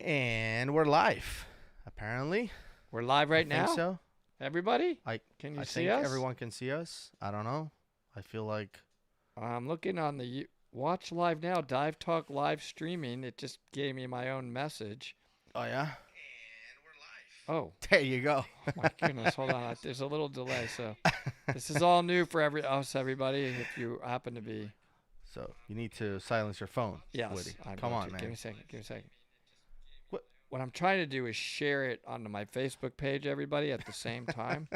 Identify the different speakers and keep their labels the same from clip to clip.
Speaker 1: And we're live, apparently.
Speaker 2: We're live right
Speaker 1: I think
Speaker 2: now?
Speaker 1: so.
Speaker 2: Everybody?
Speaker 1: I
Speaker 2: Can you
Speaker 1: I
Speaker 2: see
Speaker 1: think
Speaker 2: us?
Speaker 1: everyone can see us. I don't know. I feel like
Speaker 2: I'm looking on the Watch Live Now, Dive Talk live streaming. It just gave me my own message.
Speaker 1: oh yeah.
Speaker 2: Oh,
Speaker 1: There you go.
Speaker 2: oh my goodness. Hold on. There's a little delay. So this is all new for everybody. If you happen to be.
Speaker 1: So you need to silence your phone,
Speaker 2: Yes,
Speaker 1: Woody.
Speaker 2: I'm
Speaker 1: Come
Speaker 2: going
Speaker 1: on,
Speaker 2: to.
Speaker 1: man.
Speaker 2: Give me a second. Give me a second.
Speaker 1: What?
Speaker 2: What I'm trying to do is share it onto my Facebook page, everybody, at the same time.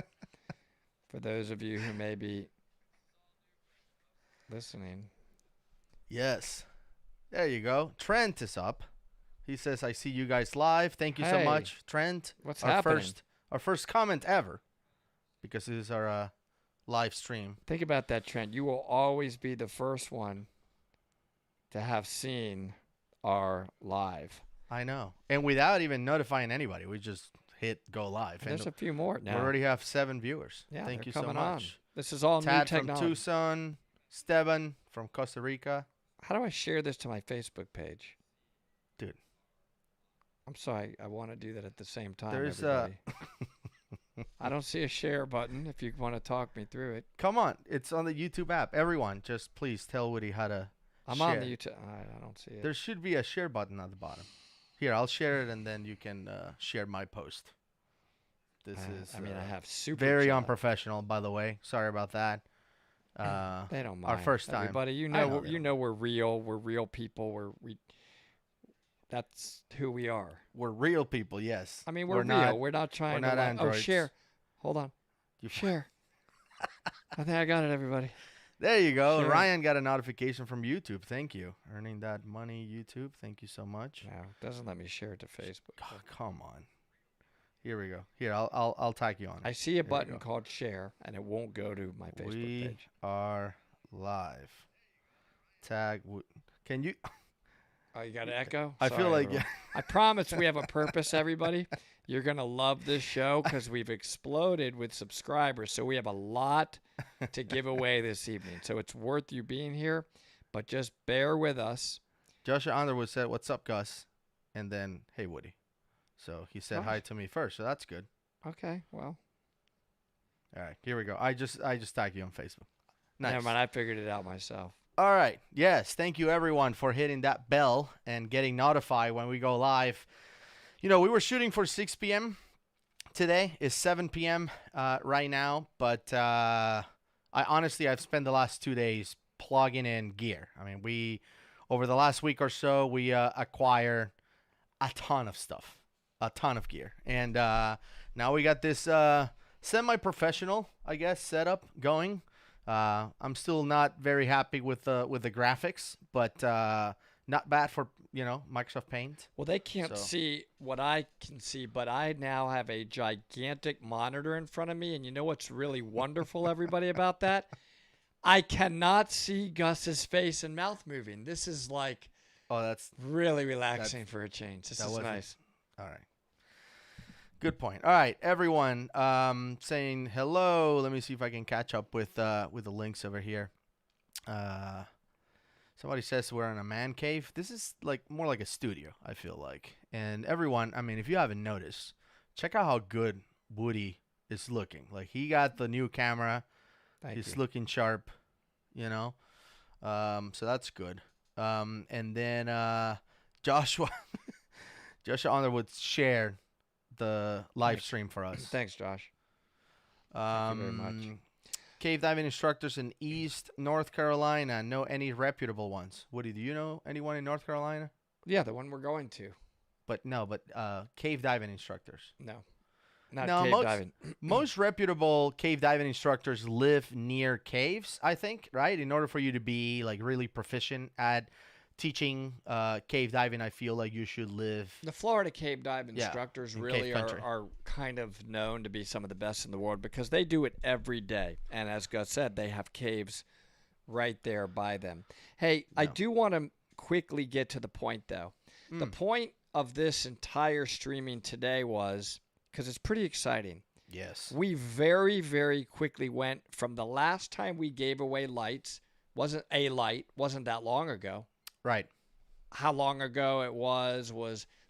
Speaker 2: For those of you who may be listening.
Speaker 1: Yes. There you go. Trent is up. He says, "I see you guys live. Thank you so
Speaker 2: Hey,
Speaker 1: much, Trent."
Speaker 2: what's
Speaker 1: our
Speaker 2: happening?
Speaker 1: our first comment ever, because this is our live stream.
Speaker 2: Think about that, Trent. You will always be the first one to have seen our live.
Speaker 1: I know, and without even notifying anybody, we just hit go live,
Speaker 2: And there's
Speaker 1: and
Speaker 2: a few more
Speaker 1: we
Speaker 2: now.
Speaker 1: already have 7 viewers.
Speaker 2: Yeah,
Speaker 1: Thank
Speaker 2: they're
Speaker 1: you so
Speaker 2: coming on.
Speaker 1: much.
Speaker 2: This is all new
Speaker 1: Tad from
Speaker 2: technology.
Speaker 1: Tucson, Steban from Costa Rica.
Speaker 2: How do I share this to my Facebook page?
Speaker 1: Dude.
Speaker 2: I'm sorry. I want to do that at the same time,
Speaker 1: There's
Speaker 2: everybody. I don't see a share button if you want to talk me through it.
Speaker 1: Come on, it's on the YouTube app. Everyone, just please tell Woody how to
Speaker 2: I'm
Speaker 1: share.
Speaker 2: on the YouTube. I don't see it.
Speaker 1: There should be a share button at the bottom. Here, I'll share it, and then you can share my post. This is
Speaker 2: I have super
Speaker 1: very
Speaker 2: chat.
Speaker 1: unprofessional, by the way. Sorry about that.
Speaker 2: They don't mind.
Speaker 1: Our first time.
Speaker 2: Everybody,
Speaker 1: I know they
Speaker 2: you
Speaker 1: don't
Speaker 2: know we're real. We're real people. That's who we are.
Speaker 1: We're real people, yes.
Speaker 2: I mean, we're real.
Speaker 1: not,
Speaker 2: We're not trying
Speaker 1: not
Speaker 2: to. Oh,
Speaker 1: androids.
Speaker 2: share. Hold on.
Speaker 1: You-
Speaker 2: Share. I think I got it, everybody.
Speaker 1: There you go.
Speaker 2: Sure.
Speaker 1: Ryan got a notification from YouTube. Thank you. Earning that money, YouTube. Thank you so much.
Speaker 2: No, it doesn't let me share it to Facebook.
Speaker 1: Oh, come on. Here we go. Here, I'll tag you on.
Speaker 2: I see a
Speaker 1: Here we
Speaker 2: button
Speaker 1: go.
Speaker 2: called share, and it won't go to my Facebook
Speaker 1: We
Speaker 2: page.
Speaker 1: are live. Tag. Can you?
Speaker 2: Oh, you got an echo?
Speaker 1: I feel
Speaker 2: Sorry,
Speaker 1: like
Speaker 2: everyone. I promise we have a purpose, everybody. You're going to love this show because we've exploded with subscribers. So we have a lot to give away this evening. So it's worth you being here, but just bear with us.
Speaker 1: Joshua Underwood said, "What's up, Gus?" And then, "Hey, Woody." So he said hi
Speaker 2: Gosh.
Speaker 1: to me first. So that's good.
Speaker 2: Okay, well,
Speaker 1: All right, here we go. I just tagged you on Facebook. Nice.
Speaker 2: never mind. I figured it out myself.
Speaker 1: All right. Yes. Thank you, everyone, for hitting that bell and getting notified when we go live. You know, we were shooting for 6 p.m. Today. It's 7 p.m. Right now. But I've spent the last 2 days plugging in gear. I mean, over the last week or so, we acquired a ton of stuff, a ton of gear. And now we got this semi-professional, I guess, setup going. I'm still not very happy with the graphics, but not bad for Microsoft Paint.
Speaker 2: Well, they can't
Speaker 1: So-
Speaker 2: see what I can see, but I now have a gigantic monitor in front of me. And you know what's really wonderful, everybody, about that? I cannot see Gus's face and mouth moving. This is like
Speaker 1: Oh, that's
Speaker 2: really relaxing for a change. This
Speaker 1: that
Speaker 2: is
Speaker 1: wasn't-
Speaker 2: nice.
Speaker 1: all right. Good point. All right, everyone, saying hello. Let me see if I can catch up with the links over here. Somebody says we're in a man cave. This is more like a studio, I feel like. And everyone, I mean, if you haven't noticed, check out how good Woody is looking. Like, he got the new camera.
Speaker 2: Thank
Speaker 1: He's
Speaker 2: you.
Speaker 1: looking sharp, so that's good. And then Joshua Underwood shared the live stream for us.
Speaker 2: Thanks, Josh. Thank you very much.
Speaker 1: Cave diving instructors in East North Carolina. Know any reputable ones? Woody, do you know anyone in North Carolina?
Speaker 2: Yeah, the one we're going to.
Speaker 1: But cave diving instructors.
Speaker 2: No. Not
Speaker 1: No,
Speaker 2: cave diving.
Speaker 1: Most reputable cave diving instructors live near caves, I think, right? In order for you to be really proficient at teaching cave diving, I feel like you should live.
Speaker 2: The Florida cave dive
Speaker 1: Yeah,
Speaker 2: instructors
Speaker 1: in
Speaker 2: really
Speaker 1: cave country.
Speaker 2: are kind of known to be some of the best in the world because they do it every day. And as Gus said, they have caves right there by them. Hey, I
Speaker 1: Yeah.
Speaker 2: do want to quickly get to the point, though. The point of this entire streaming today was, because it's pretty exciting,
Speaker 1: Yes.
Speaker 2: we very, very quickly went from the last time we gave away lights, wasn't that long ago.
Speaker 1: Right.
Speaker 2: how long ago it was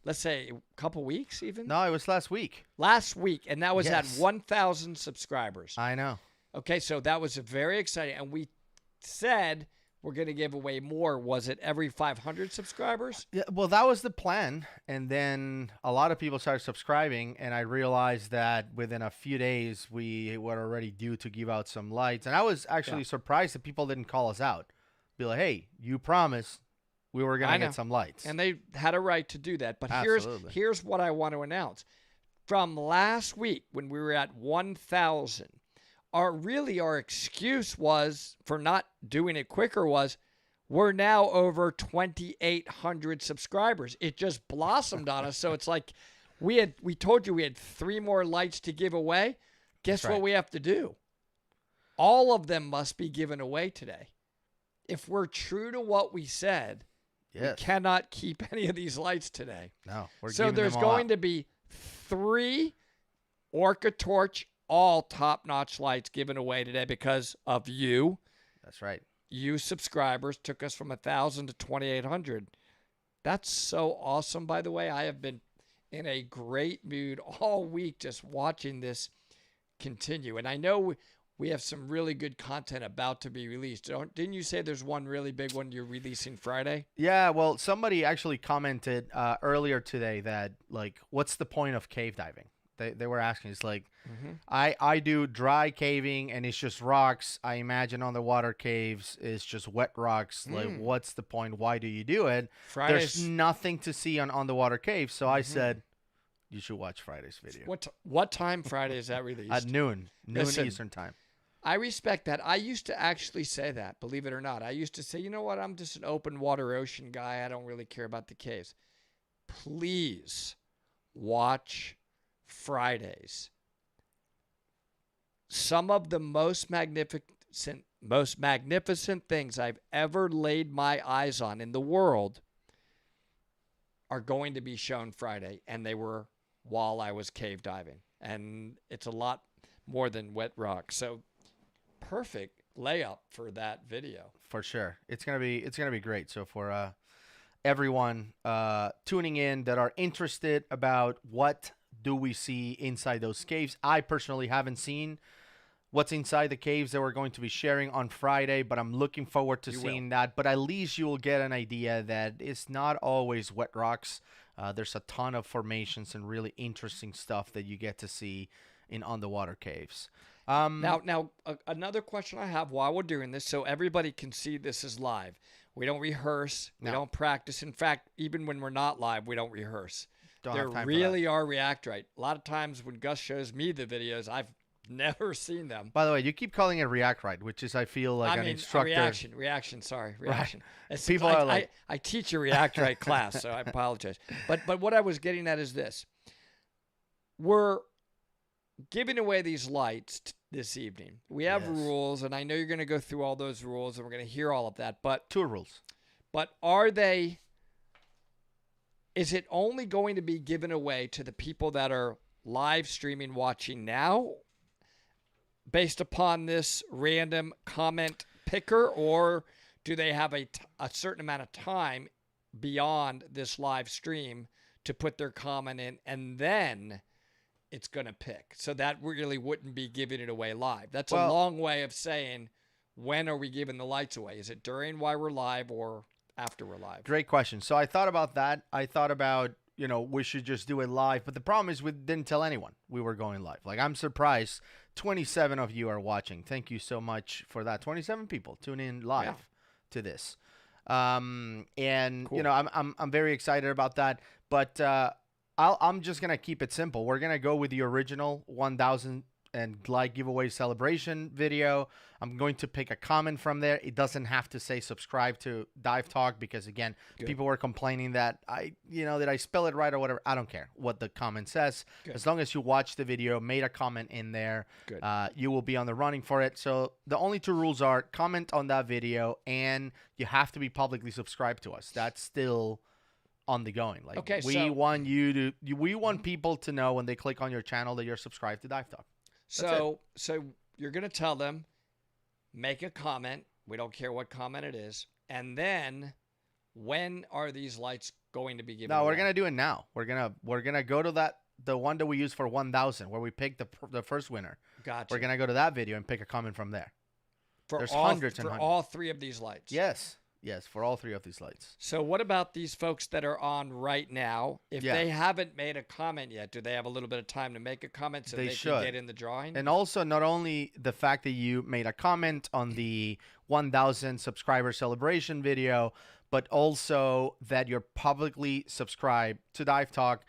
Speaker 2: let's say a couple weeks even.
Speaker 1: No, it was last week.
Speaker 2: Last week, and that was at
Speaker 1: Yes.
Speaker 2: 1,000 subscribers.
Speaker 1: I know.
Speaker 2: Okay, so that was very exciting, and we said we're going to give away more. Was it every 500 subscribers?
Speaker 1: Yeah, well, that was the plan, and then a lot of people started subscribing, and I realized that within a few days we were already due to give out some lights, and I was actually surprised that people didn't call us out, be like, "Hey, you promised we were gonna get some lights,"
Speaker 2: and they had a right to do that. But
Speaker 1: Absolutely.
Speaker 2: here's what I want to announce: from last week when we were at 1,000. Our excuse was for not doing it quicker was we're now over 2,800 subscribers. It just blossomed on us. So it's like we told you we had 3 more lights to give away. Guess what we have to do? All of them must be given away today. If we're true to what we said, we cannot keep any of these lights today.
Speaker 1: No,
Speaker 2: so there's going to be 3 Orca Torch all top-notch lights given away today because of you.
Speaker 1: That's right.
Speaker 2: You subscribers took us from 1,000 to 2,800. That's so awesome, by the way. I have been in a great mood all week just watching this continue. And I know we have some really good content about to be released. Didn't you say there's one really big one you're releasing Friday?
Speaker 1: Yeah, well, somebody actually commented earlier today that, like, what's the point of cave diving? They were asking. It's like, I do dry caving and it's just rocks. I imagine underwater caves is just wet rocks. Like, what's the point? Why do you do it? There's nothing to see on underwater caves. So I said, you should watch Friday's video.
Speaker 2: What time Friday is that released?
Speaker 1: At noon Eastern time.
Speaker 2: I respect that. I used to actually say that, believe it or not. I used to say, you know what? I'm just an open water ocean guy. I don't really care about the caves. Please watch Fridays. Some of the most magnificent things I've ever laid my eyes on in the world are going to be shown Friday, and they were while I was cave diving. And it's a lot more than wet rock. So perfect layup for that video.
Speaker 1: For sure. It's gonna be great. So for everyone tuning in that are interested about what do we see inside those caves, I personally haven't seen what's inside the caves that we're going to be sharing on Friday, but I'm looking forward to seeing that. But at least you will get an idea that it's not always wet rocks. There's a ton of formations and really interesting stuff that you get to see in underwater caves.
Speaker 2: Now, another question I have while we're doing this, so everybody can see this is live. We don't rehearse. We don't practice. In fact, even when we're not live, we don't rehearse. There really are react right. A lot of times when Gus shows me the videos, I've never seen them.
Speaker 1: By the way, you keep calling it react right, which is, I feel like, an instructor.
Speaker 2: Reaction. Sorry, reaction.
Speaker 1: Right. People are like,
Speaker 2: I teach a react right class, so I apologize. But what I was getting at is this: we're giving away these lights this evening. We have rules, and I know you're going to go through all those rules, and we're going to hear all of that. But
Speaker 1: tour rules.
Speaker 2: But are they? Is it only going to be given away to the people that are live streaming watching now based upon this random comment picker, or do they have a certain amount of time beyond this live stream to put their comment in, and then it's going to pick? So that really wouldn't be giving it away live. That's a long way of saying, when are we giving the lights away? Is it during while we're live or after we're live?
Speaker 1: Great question. So I thought about that. I thought about, we should just do it live. But the problem is we didn't tell anyone we were going live. Like, I'm surprised 27 of you are watching. Thank you so much for that. 27 people tune in live to this. And,
Speaker 2: cool.
Speaker 1: I'm very excited about that. But I'm just going to keep it simple. We're going to go with the original 1,000 and like giveaway celebration video. I'm going to pick a comment from there. It doesn't have to say subscribe to Dive Talk, because again, people were complaining that that I spell it right or whatever. I don't care what the comment says. As long as you watch the video, made a comment in there, you will be on the running for it. So the only 2 rules are comment on that video, and you have to be publicly subscribed to us. That's still on the going. Like, we want people to know when they click on your channel that you're subscribed to Dive Talk.
Speaker 2: So you're going to tell them, make a comment. We don't care what comment it is. And then When are these lights going to be given
Speaker 1: No,
Speaker 2: away?
Speaker 1: we're gonna do it now. We're gonna go to the one that we use for 1,000, where we picked the first winner.
Speaker 2: Gotcha.
Speaker 1: We're gonna go to that video and pick a comment from there.
Speaker 2: For
Speaker 1: There's
Speaker 2: all,
Speaker 1: hundreds and
Speaker 2: for
Speaker 1: hundreds.
Speaker 2: all 3 of these lights.
Speaker 1: Yes, for all 3 of these lights.
Speaker 2: So what about these folks that are on right now? If they haven't made a comment yet, do they have a little bit of time to make a comment so they can get in the drawing?
Speaker 1: And also, not only the fact that you made a comment on the 1,000 subscriber celebration video, but also that you're publicly subscribed to Dive Talk.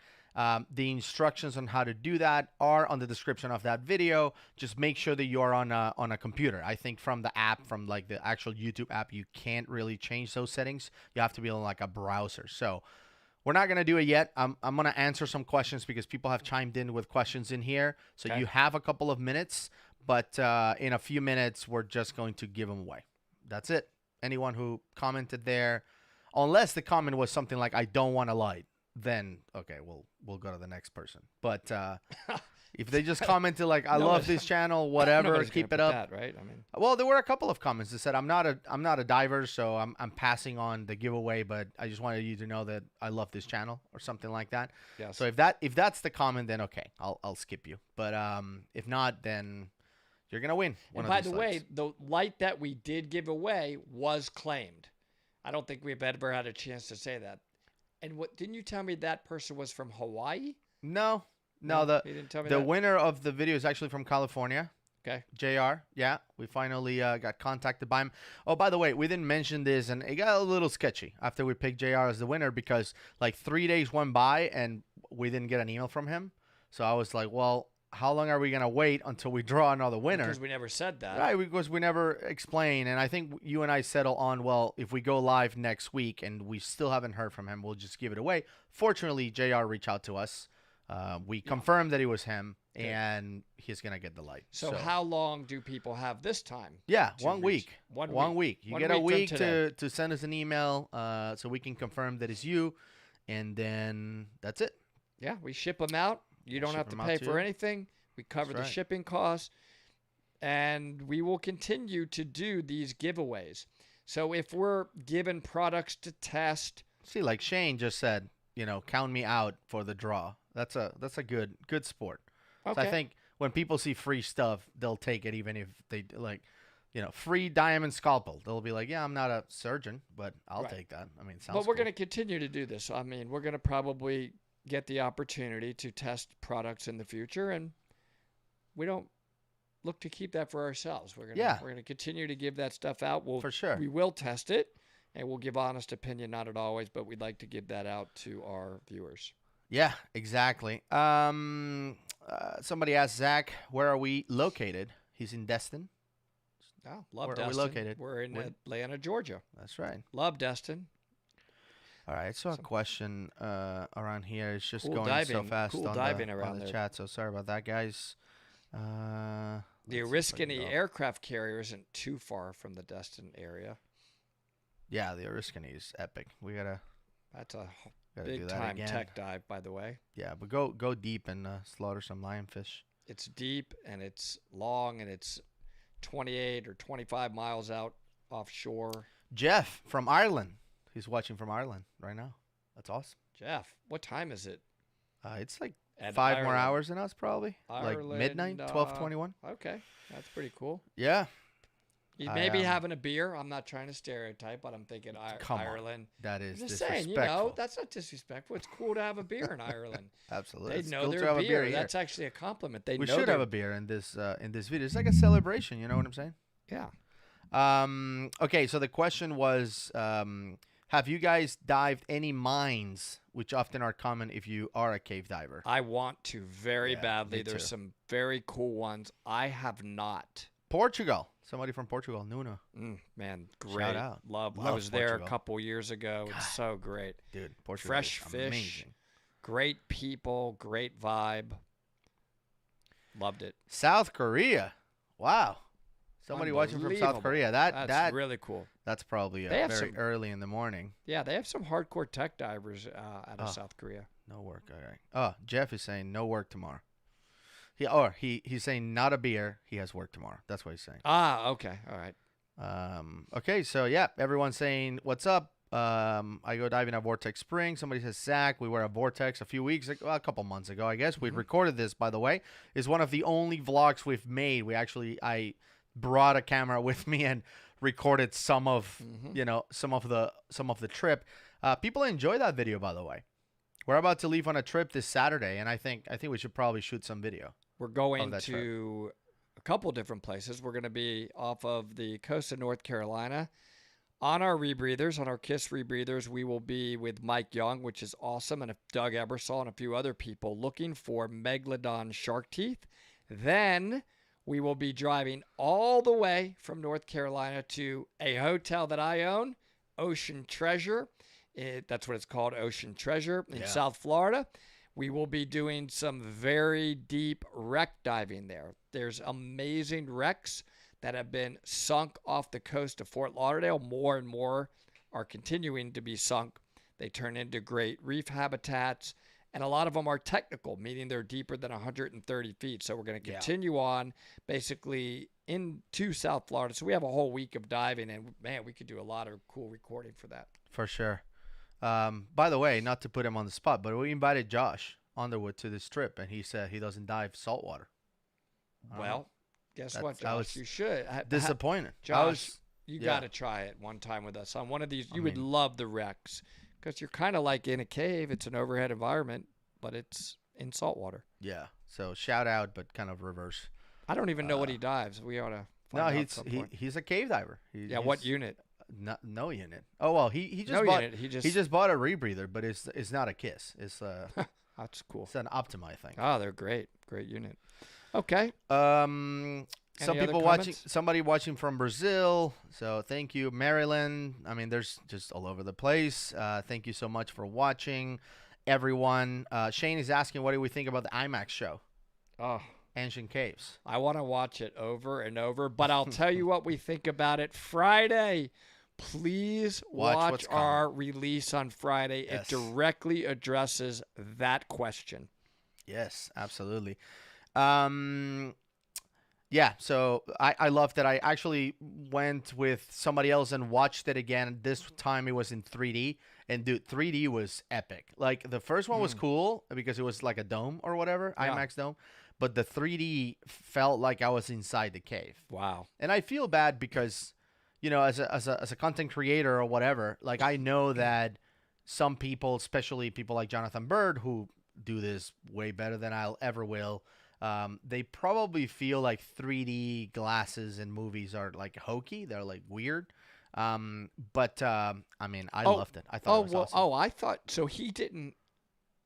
Speaker 1: The instructions on how to do that are on the description of that video. Just make sure that you're on a computer. I think from the app, from like the actual YouTube app, you can't really change those settings. You have to be on like a browser. So we're not going to do it yet. I'm going to answer some questions because people have chimed in with questions in here. So you have a couple of minutes, but in a few minutes, we're just going to give them away. That's it. Anyone who commented there, unless the comment was something like, I don't want a light, then okay, we'll go to the next person. But if they just commented like, I love this channel, whatever, keep it up.
Speaker 2: That, right? I mean,
Speaker 1: well, there were a couple of comments that said, I'm not a diver, so I'm passing on the giveaway, but I just wanted you to know that I love this channel or something like that.
Speaker 2: yes.
Speaker 1: So if that's the comment, then okay, I'll skip you. But if not, then you're gonna win.
Speaker 2: And by the way, the light that we did give away was claimed. I don't think we've ever had a chance to say that. And what didn't you tell me that person was from Hawaii?
Speaker 1: No,
Speaker 2: He didn't tell me
Speaker 1: the
Speaker 2: that.
Speaker 1: winner of the video is actually from California.
Speaker 2: Okay.
Speaker 1: JR, yeah, we finally got contacted by him. Oh, by the way, we didn't mention this, and it got a little sketchy after we picked JR as the winner because like 3 days went by and we didn't get an email from him. So I was like, well, how long are we going to wait until we draw another winner?
Speaker 2: Because we never said that.
Speaker 1: Right, because we never explained. And I think you and I settle on, well, if we go live next week and we still haven't heard from him, we'll just give it away. Fortunately, JR reached out to us. We confirmed that it was him, and he's going to get the light.
Speaker 2: So how long do people have this time?
Speaker 1: Yeah, 1 week.
Speaker 2: 1 week.
Speaker 1: You get a week to send us an email so we can confirm that it's you, and then that's it.
Speaker 2: Yeah, we ship them out. You don't have to pay for anything. We cover the shipping costs, and we will continue to do these giveaways. So if we're given products to test,
Speaker 1: see, like Shane just said, count me out for the draw. That's a good sport.
Speaker 2: okay.
Speaker 1: So I think when people see free stuff, they'll take it, even if they like, free diamond scalpel. They'll be like, yeah, I'm not a surgeon, but I'll take that. I mean, sounds.
Speaker 2: But we're
Speaker 1: cool.
Speaker 2: going to continue to do this. I mean, we're going to probably get the opportunity to test products in the future, and we don't look to keep that for ourselves. We're going to continue to give that stuff out.
Speaker 1: For sure.
Speaker 2: We will test it, and we'll give honest opinion, not at always, but we'd like to give that out to our viewers.
Speaker 1: Yeah, exactly. Somebody asked Zach, where are we located? He's in Destin.
Speaker 2: Oh, love
Speaker 1: Where
Speaker 2: Destin.
Speaker 1: are we located?
Speaker 2: We're in Atlanta, Georgia.
Speaker 1: That's right.
Speaker 2: Love Destin.
Speaker 1: All right, so a question around here. It's just
Speaker 2: Cool
Speaker 1: going
Speaker 2: diving.
Speaker 1: so fast
Speaker 2: Cool
Speaker 1: on
Speaker 2: diving
Speaker 1: the,
Speaker 2: around
Speaker 1: on the
Speaker 2: there.
Speaker 1: chat, so sorry about that, guys.
Speaker 2: The
Speaker 1: let's see if I can
Speaker 2: Oriskany
Speaker 1: go.
Speaker 2: aircraft carrier isn't too far from the Destin area.
Speaker 1: Yeah, the Oriskany is epic. We gotta
Speaker 2: That's a
Speaker 1: do
Speaker 2: big
Speaker 1: that
Speaker 2: time
Speaker 1: again.
Speaker 2: tech dive, by the way.
Speaker 1: Yeah, but go deep and slaughter some lionfish.
Speaker 2: It's deep and it's long and it's 28 or 25 miles out offshore.
Speaker 1: Jeff from Ireland. He's watching from Ireland right now. That's awesome.
Speaker 2: Jeff, what time is it?
Speaker 1: It's like
Speaker 2: And
Speaker 1: 5 more
Speaker 2: Ireland.
Speaker 1: hours than us, probably.
Speaker 2: Ireland,
Speaker 1: like midnight, 12:21.
Speaker 2: Okay, that's pretty cool.
Speaker 1: Yeah.
Speaker 2: You may be having a beer. I'm not trying to stereotype, but I'm thinking
Speaker 1: Come on.
Speaker 2: Ireland.
Speaker 1: That is
Speaker 2: I'm just
Speaker 1: disrespectful.
Speaker 2: saying, that's not disrespectful. It's cool to have a beer in Ireland.
Speaker 1: Absolutely.
Speaker 2: They
Speaker 1: It's
Speaker 2: know
Speaker 1: cool to
Speaker 2: their
Speaker 1: have a
Speaker 2: beer.
Speaker 1: here.
Speaker 2: That's actually a compliment. They
Speaker 1: We
Speaker 2: know
Speaker 1: should
Speaker 2: their-
Speaker 1: have a beer in this video. It's like a celebration. You know what I'm saying?
Speaker 2: Yeah.
Speaker 1: Okay, so the question was, have you guys dived any mines, which often are common if you are a cave diver?
Speaker 2: I want to very badly.
Speaker 1: me
Speaker 2: There's
Speaker 1: too.
Speaker 2: some very cool ones. I have not.
Speaker 1: Portugal. Somebody from Portugal, Nuno.
Speaker 2: Man, great.
Speaker 1: out.
Speaker 2: Love. I
Speaker 1: Love
Speaker 2: was there
Speaker 1: Portugal.
Speaker 2: a couple years ago. It's so great.
Speaker 1: Dude, Portugal
Speaker 2: Fresh
Speaker 1: is
Speaker 2: fish.
Speaker 1: amazing.
Speaker 2: Great people. Great vibe. Loved it.
Speaker 1: South Korea. Wow. Somebody watching from South
Speaker 2: Unbelievable.
Speaker 1: Korea.
Speaker 2: That's really cool.
Speaker 1: That's probably
Speaker 2: They have
Speaker 1: very
Speaker 2: some-
Speaker 1: early in the morning.
Speaker 2: Yeah, they have some hardcore tech divers out of South Korea.
Speaker 1: No work. All right. Oh, Jeff is saying no work tomorrow. He's saying not a beer. He has work tomorrow. That's what he's saying.
Speaker 2: Ah, okay. All right.
Speaker 1: Okay, so yeah, everyone's saying what's up. I go diving at Vortex Spring. Somebody says, Zach, we were at Vortex a couple months ago, I guess. We recorded this, by the way. It's one of the only vlogs we've made. I brought a camera with me and recorded some of the trip. People enjoy that video, by the way. We're about to leave on a trip this Saturday, and I think we should probably shoot some video.
Speaker 2: We're going to a couple different places. We're going to be off of the coast of North Carolina. On our rebreathers, on our KISS rebreathers, we will be with Mike Young, which is awesome, and Doug Ebersol and a few other people looking for megalodon shark teeth. Then we will be driving all the way from North Carolina to a hotel that I own, Ocean Treasure. That's what it's called, Ocean Treasure in South Florida. We will be doing some very deep wreck diving there. There's amazing wrecks that have been sunk off the coast of Fort Lauderdale. More and more are continuing to be sunk. They turn into great reef habitats, and a lot of them are technical, meaning they're deeper than 130 feet. So we're going to continue on basically into South Florida. So we have a whole week of diving, and man, we could do a lot of cool recording for that.
Speaker 1: For sure. By the way, not to put him on the spot, but we invited Josh Underwood to this trip, and he said he doesn't dive saltwater.
Speaker 2: Well, guess what, Josh? You should.
Speaker 1: Disappointed.
Speaker 2: Josh, you got to try it one time with us on one of these. You would love the wrecks because you're kind of like in a cave. It's an overhead environment, but it's in saltwater.
Speaker 1: Yeah. So shout out, but kind of reverse.
Speaker 2: I don't even know what he dives. We ought to find out
Speaker 1: he's a cave diver.
Speaker 2: What unit?
Speaker 1: No unit. Oh well, he just bought a rebreather, but it's not a KISS. It's
Speaker 2: that's cool.
Speaker 1: It's an Optima, I think.
Speaker 2: Oh, they're great unit. Okay.
Speaker 1: Some people watching, somebody watching from Brazil. So thank you, Maryland. I mean, there's just all over the place. Thank you so much for watching, everyone. Shane is asking, what do we think about the IMAX show?
Speaker 2: Oh.
Speaker 1: Ancient Caves.
Speaker 2: I want to watch it over and over, but I'll tell you what we think about it Friday. Please watch our release on Friday. Yes. It directly addresses that question.
Speaker 1: Yes, absolutely. Yeah, so I loved it. I actually went with somebody else and watched it again. This time it was in 3D. And, dude, 3D was epic. Like, the first one was cool because it was like a dome or whatever, IMAX dome. But the 3D felt like I was inside the cave.
Speaker 2: Wow.
Speaker 1: And I feel bad because, you know, as a content creator or whatever, like, I know that some people, especially people like Jonathan Bird, who do this way better than I'll ever will, they probably feel like 3D glasses in movies are, like, hokey. They're, like, weird. I mean, I loved it. I thought it was awesome.
Speaker 2: Oh, I thought so. He didn't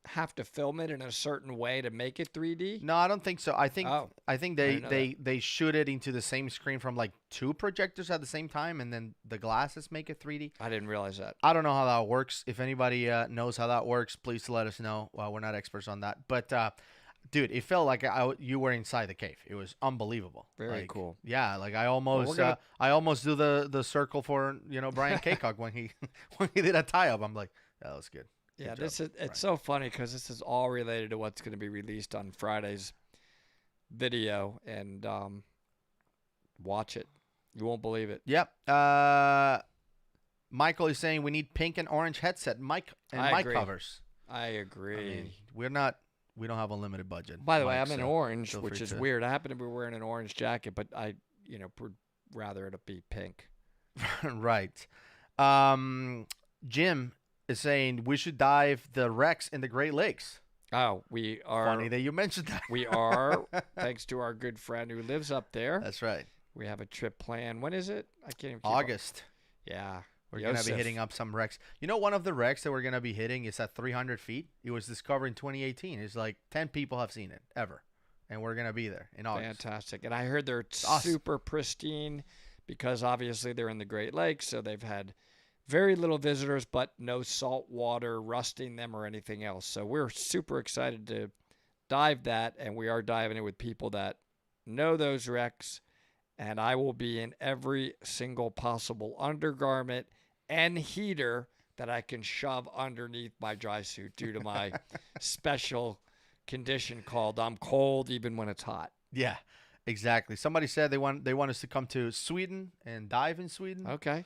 Speaker 2: have to film it in a certain way to make it 3D?
Speaker 1: No, I don't think so. I think they shoot it into the same screen from like two projectors at the same time, and then the glasses make it 3D.
Speaker 2: I didn't realize that.
Speaker 1: I don't know how that works. If anybody knows how that works, please let us know. Well, we're not experts on that, but dude, it felt like you were inside the cave. It was unbelievable.
Speaker 2: Very cool.
Speaker 1: Yeah, like I almost do the circle for Brian Kaycock when he did a tie up. I'm like, that was good.
Speaker 2: Yeah, it's so funny because this is all related to what's going to be released on Friday's video, and watch it. You won't believe it.
Speaker 1: Yep. Michael is saying we need pink and orange headset mic covers.
Speaker 2: I agree.
Speaker 1: I mean, we don't have a limited budget.
Speaker 2: By the way, I'm in orange, which is weird. I happen to be wearing an orange jacket, but I would rather it be pink.
Speaker 1: Right. Jim is saying we should dive the wrecks in the Great Lakes.
Speaker 2: Oh, we are.
Speaker 1: Funny that you mentioned that.
Speaker 2: We are, thanks to our good friend who lives up there.
Speaker 1: That's right.
Speaker 2: We have a trip planned. When is it? I can't even.
Speaker 1: August.
Speaker 2: Yeah.
Speaker 1: We're going to be hitting up some wrecks. You know, one of the wrecks that we're going to be hitting is at 300 feet. It was discovered in 2018. It's like 10 people have seen it ever. And we're going to be there in August.
Speaker 2: Fantastic. And I heard they're super pristine because obviously they're in the Great Lakes. So they've had very little visitors, but no salt water rusting them or anything else. So we're super excited to dive that. And we are diving it with people that know those wrecks. And I will be in every single possible undergarment and heater that I can shove underneath my dry suit due to my special condition called I'm cold even when it's hot.
Speaker 1: Yeah, exactly. Somebody said they want us to come to Sweden and dive in Sweden.
Speaker 2: Okay.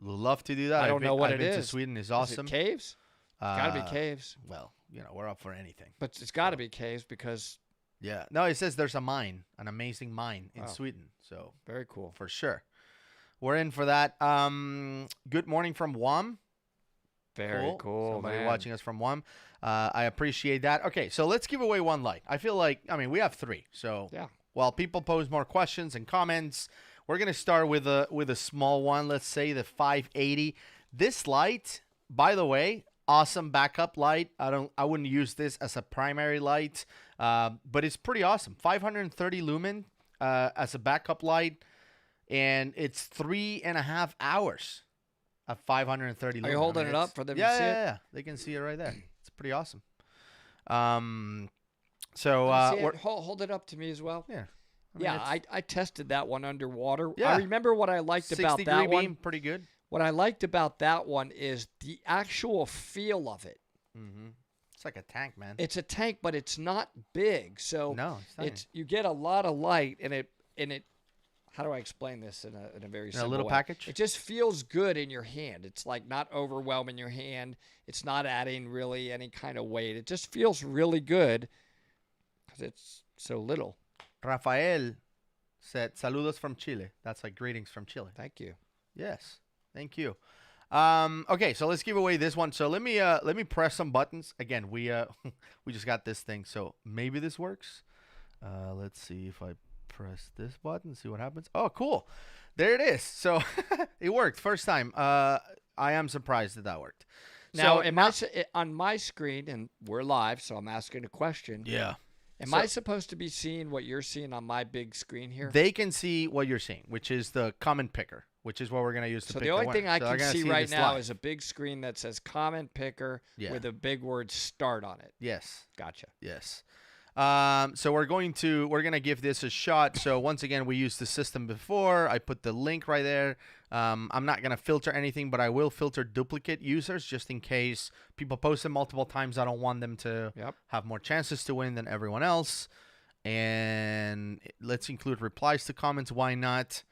Speaker 1: Love to do that.
Speaker 2: I don't know what
Speaker 1: I've
Speaker 2: it
Speaker 1: been
Speaker 2: is.
Speaker 1: to Sweden. It's
Speaker 2: Is it
Speaker 1: awesome.
Speaker 2: caves? Got to be caves.
Speaker 1: Well, we're up for anything.
Speaker 2: But it's got to be caves because
Speaker 1: Yeah. No, it says there's a mine, an amazing mine in Sweden. So
Speaker 2: very cool.
Speaker 1: for sure. We're in for that. Good morning from Guam.
Speaker 2: Very cool.
Speaker 1: Somebody
Speaker 2: man.
Speaker 1: watching us from Guam. I appreciate that. Okay, so let's give away one light. I feel like, we have 3. So
Speaker 2: Yeah.
Speaker 1: while people pose more questions and comments, we're gonna start with a small one. Let's say the 580. This light, by the way, awesome backup light. I wouldn't use this as a primary light, but it's pretty awesome. 530 lumen as a backup light, and it's 3.5 hours of 530 lumen.
Speaker 2: Are you holding it up for them to see it?
Speaker 1: Yeah. They can see it right there. It's pretty awesome.
Speaker 2: Hold it up to me as well.
Speaker 1: Yeah.
Speaker 2: I tested that one underwater.
Speaker 1: Yeah.
Speaker 2: I remember what I liked about
Speaker 1: 60
Speaker 2: that
Speaker 1: degree
Speaker 2: one.
Speaker 1: beam, pretty good.
Speaker 2: What I liked about that one is the actual feel of it.
Speaker 1: Mm-hmm. It's like a tank, man.
Speaker 2: It's a tank, but it's not big. So
Speaker 1: No,
Speaker 2: you get a lot of light, and it. How do I explain this in a very simple
Speaker 1: little
Speaker 2: way?
Speaker 1: package?
Speaker 2: It just feels good in your hand. It's like not overwhelming your hand. It's not adding really any kind of weight. It just feels really good because it's so little.
Speaker 1: Rafael said, "Saludos from Chile." That's like greetings from Chile.
Speaker 2: Thank you.
Speaker 1: Yes, thank you. Okay, so let's give away this one. So let me press some buttons. Again, we we just got this thing, so maybe this works. Let's see if I press this button, see what happens. Oh, cool. There it is. So it worked first time. I am surprised that worked.
Speaker 2: Now,
Speaker 1: So
Speaker 2: on my screen, and we're live, so I'm asking a question.
Speaker 1: yeah.
Speaker 2: Am I supposed to be seeing what you're seeing on my big screen here?
Speaker 1: They can see what you're seeing, which is the comment picker, which is what we're going to use to
Speaker 2: So
Speaker 1: pick
Speaker 2: the only
Speaker 1: winner.
Speaker 2: thing I
Speaker 1: So they're
Speaker 2: can
Speaker 1: gonna
Speaker 2: see right
Speaker 1: this
Speaker 2: now
Speaker 1: live.
Speaker 2: is a big screen that says comment picker with a big word start on it.
Speaker 1: Yes.
Speaker 2: Gotcha.
Speaker 1: Yes. So we're gonna give this a shot. So once again, we used the system before. I put the link right there. I'm not gonna filter anything, but I will filter duplicate users just in case people post it multiple times. I don't want them to have more chances to win than everyone else. And let's include replies to comments. Why not?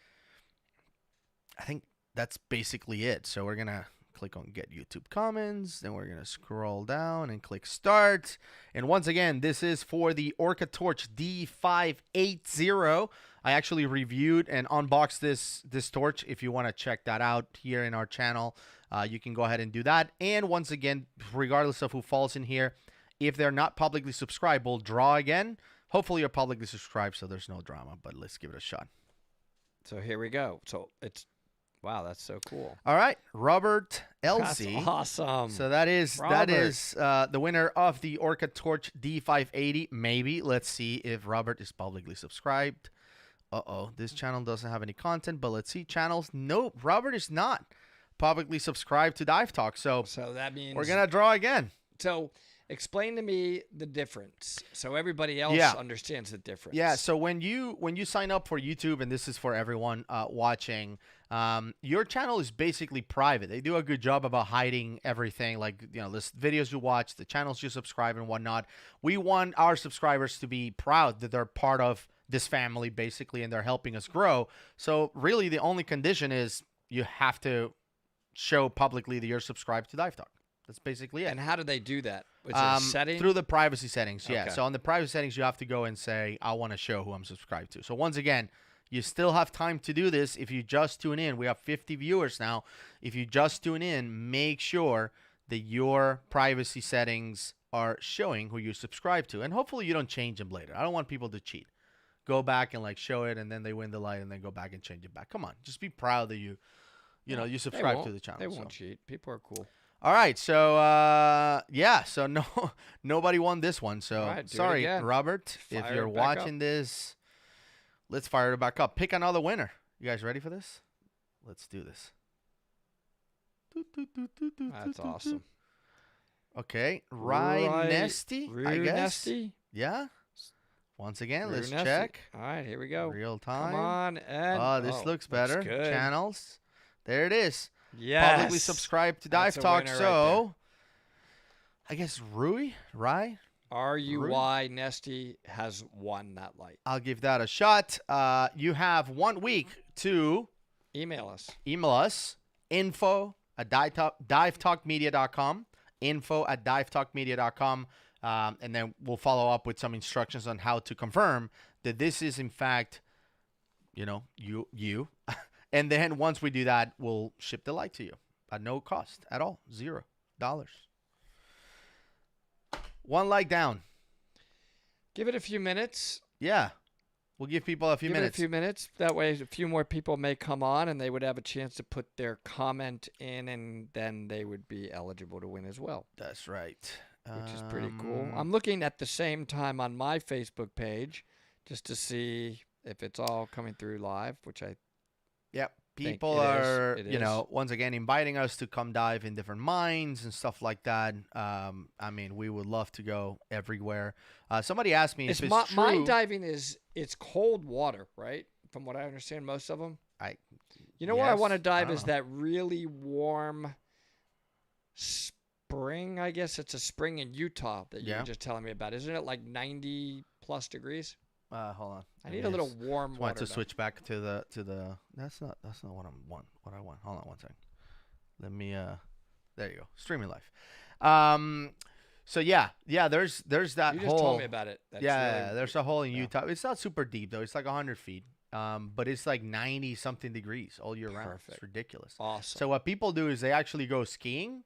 Speaker 1: I think that's basically it. So we're gonna click on get YouTube comments, then we're gonna scroll down and click start. And once again, this is for the Orca Torch D580. I actually reviewed and unboxed this torch. If you want to check that out here in our channel, you can go ahead and do that. And once again, regardless of who falls in here, if they're not publicly subscribed, we'll draw again. Hopefully you're publicly subscribed, so there's no drama, but let's give it a shot.
Speaker 2: So here we go. So wow, that's so cool.
Speaker 1: All right, Robert LZ.
Speaker 2: That's awesome.
Speaker 1: So that is the winner of the Orca Torch D580. Maybe. Let's see if Robert is publicly subscribed. This channel doesn't have any content, but let's see channels. Nope, Robert is not publicly subscribed to Dive Talk. So
Speaker 2: that means
Speaker 1: we're gonna draw again.
Speaker 2: So explain to me the difference so everybody else understands the difference.
Speaker 1: Yeah, so when you sign up for YouTube, and this is for everyone watching, your channel is basically private. They do a good job about hiding everything, like the videos you watch, the channels you subscribe and whatnot. We want our subscribers to be proud that they're part of this family, basically, and they're helping us grow. So really the only condition is you have to show publicly that you're subscribed to Dive Talk. That's basically it.
Speaker 2: And how do they do that? Is it a setting?
Speaker 1: Through the privacy settings, yeah.
Speaker 2: Okay.
Speaker 1: So on the privacy settings, you have to go and say, I want to show who I'm subscribed to. So once again, you still have time to do this. If you just tune in, we have 50 viewers now. If you just tune in, make sure that your privacy settings are showing who you subscribe to. And hopefully you don't change them later. I don't want people to cheat. Go back and show it, and then they win the light, and then go back and change it back. Come on, just be proud that you subscribe to the channel.
Speaker 2: They won't cheat. People are cool.
Speaker 1: All right, so so nobody won this one. So sorry, Robert, if you're watching this, let's fire it back up. Pick another winner. You guys ready for this? Let's do this.
Speaker 2: That's awesome.
Speaker 1: Okay, Rye Nesty, I guess.
Speaker 2: Nesty?
Speaker 1: Yeah. Once again, let's
Speaker 2: Nesty.
Speaker 1: check.
Speaker 2: All right, here we go.
Speaker 1: Real time.
Speaker 2: Come on, Ed.
Speaker 1: Oh, this looks better.
Speaker 2: Good.
Speaker 1: Channels. There it is.
Speaker 2: Yes.
Speaker 1: Publicly subscribe to Dive Talk. So, I guess Rye?
Speaker 2: RUY Nesty has won that light.
Speaker 1: I'll give that a shot. You have 1 week to
Speaker 2: email us
Speaker 1: info@divetalkmedia.com, info@divetalkmedia.com, and then we'll follow up with some instructions on how to confirm that this is in fact, you. And then once we do that, we'll ship the light to you at no cost at all, $0. One light down.
Speaker 2: Give it a few minutes.
Speaker 1: Yeah. We'll give people a few minutes.
Speaker 2: Give it a few minutes. That way, a few more people may come on, and they would have a chance to put their comment in, and then they would be eligible to win as well.
Speaker 1: That's right.
Speaker 2: Which is pretty cool. I'm looking at the same time on my Facebook page just to see if it's all coming through live, which I
Speaker 1: Yep. People are, once again, inviting us to come dive in different mines and stuff like that. I mean, we would love to go everywhere. Somebody asked me if it's true.
Speaker 2: Mine diving it's cold water, right? From what I understand, most of them. Where I want to dive is that really warm spring. I guess it's a spring in Utah that you were just telling me about. Isn't it like 90 plus degrees?
Speaker 1: Hold on.
Speaker 2: I need a little warm water.
Speaker 1: I want to switch back to the. That's not what I want. What I want. Hold on one second. Let me. There you go. Streaming live. So yeah. There's that hole.
Speaker 2: You just told me about it. That's really,
Speaker 1: there's a hole in Utah. It's not super deep though. It's like 100 feet. But it's like 90 something degrees all year round. It's ridiculous.
Speaker 2: Awesome.
Speaker 1: So what people do is they actually go skiing,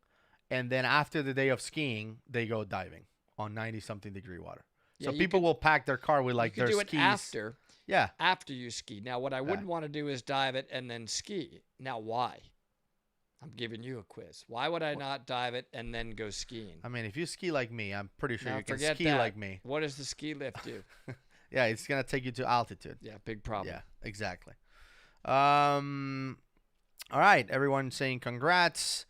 Speaker 1: and then after the day of skiing, they go diving on 90 something degree water. So people will pack their car with like their skis.
Speaker 2: You can do it after.
Speaker 1: Yeah.
Speaker 2: After you ski. Now, what I wouldn't want to do is dive it and then ski. Now, why? I'm giving you a quiz. Why would I not dive it and then go skiing?
Speaker 1: I mean, if you ski like me, I'm pretty sure you can ski like me.
Speaker 2: What does the ski lift do?
Speaker 1: Yeah, it's going to take you to altitude.
Speaker 2: Yeah, big problem.
Speaker 1: Yeah, exactly. All right, everyone saying congrats.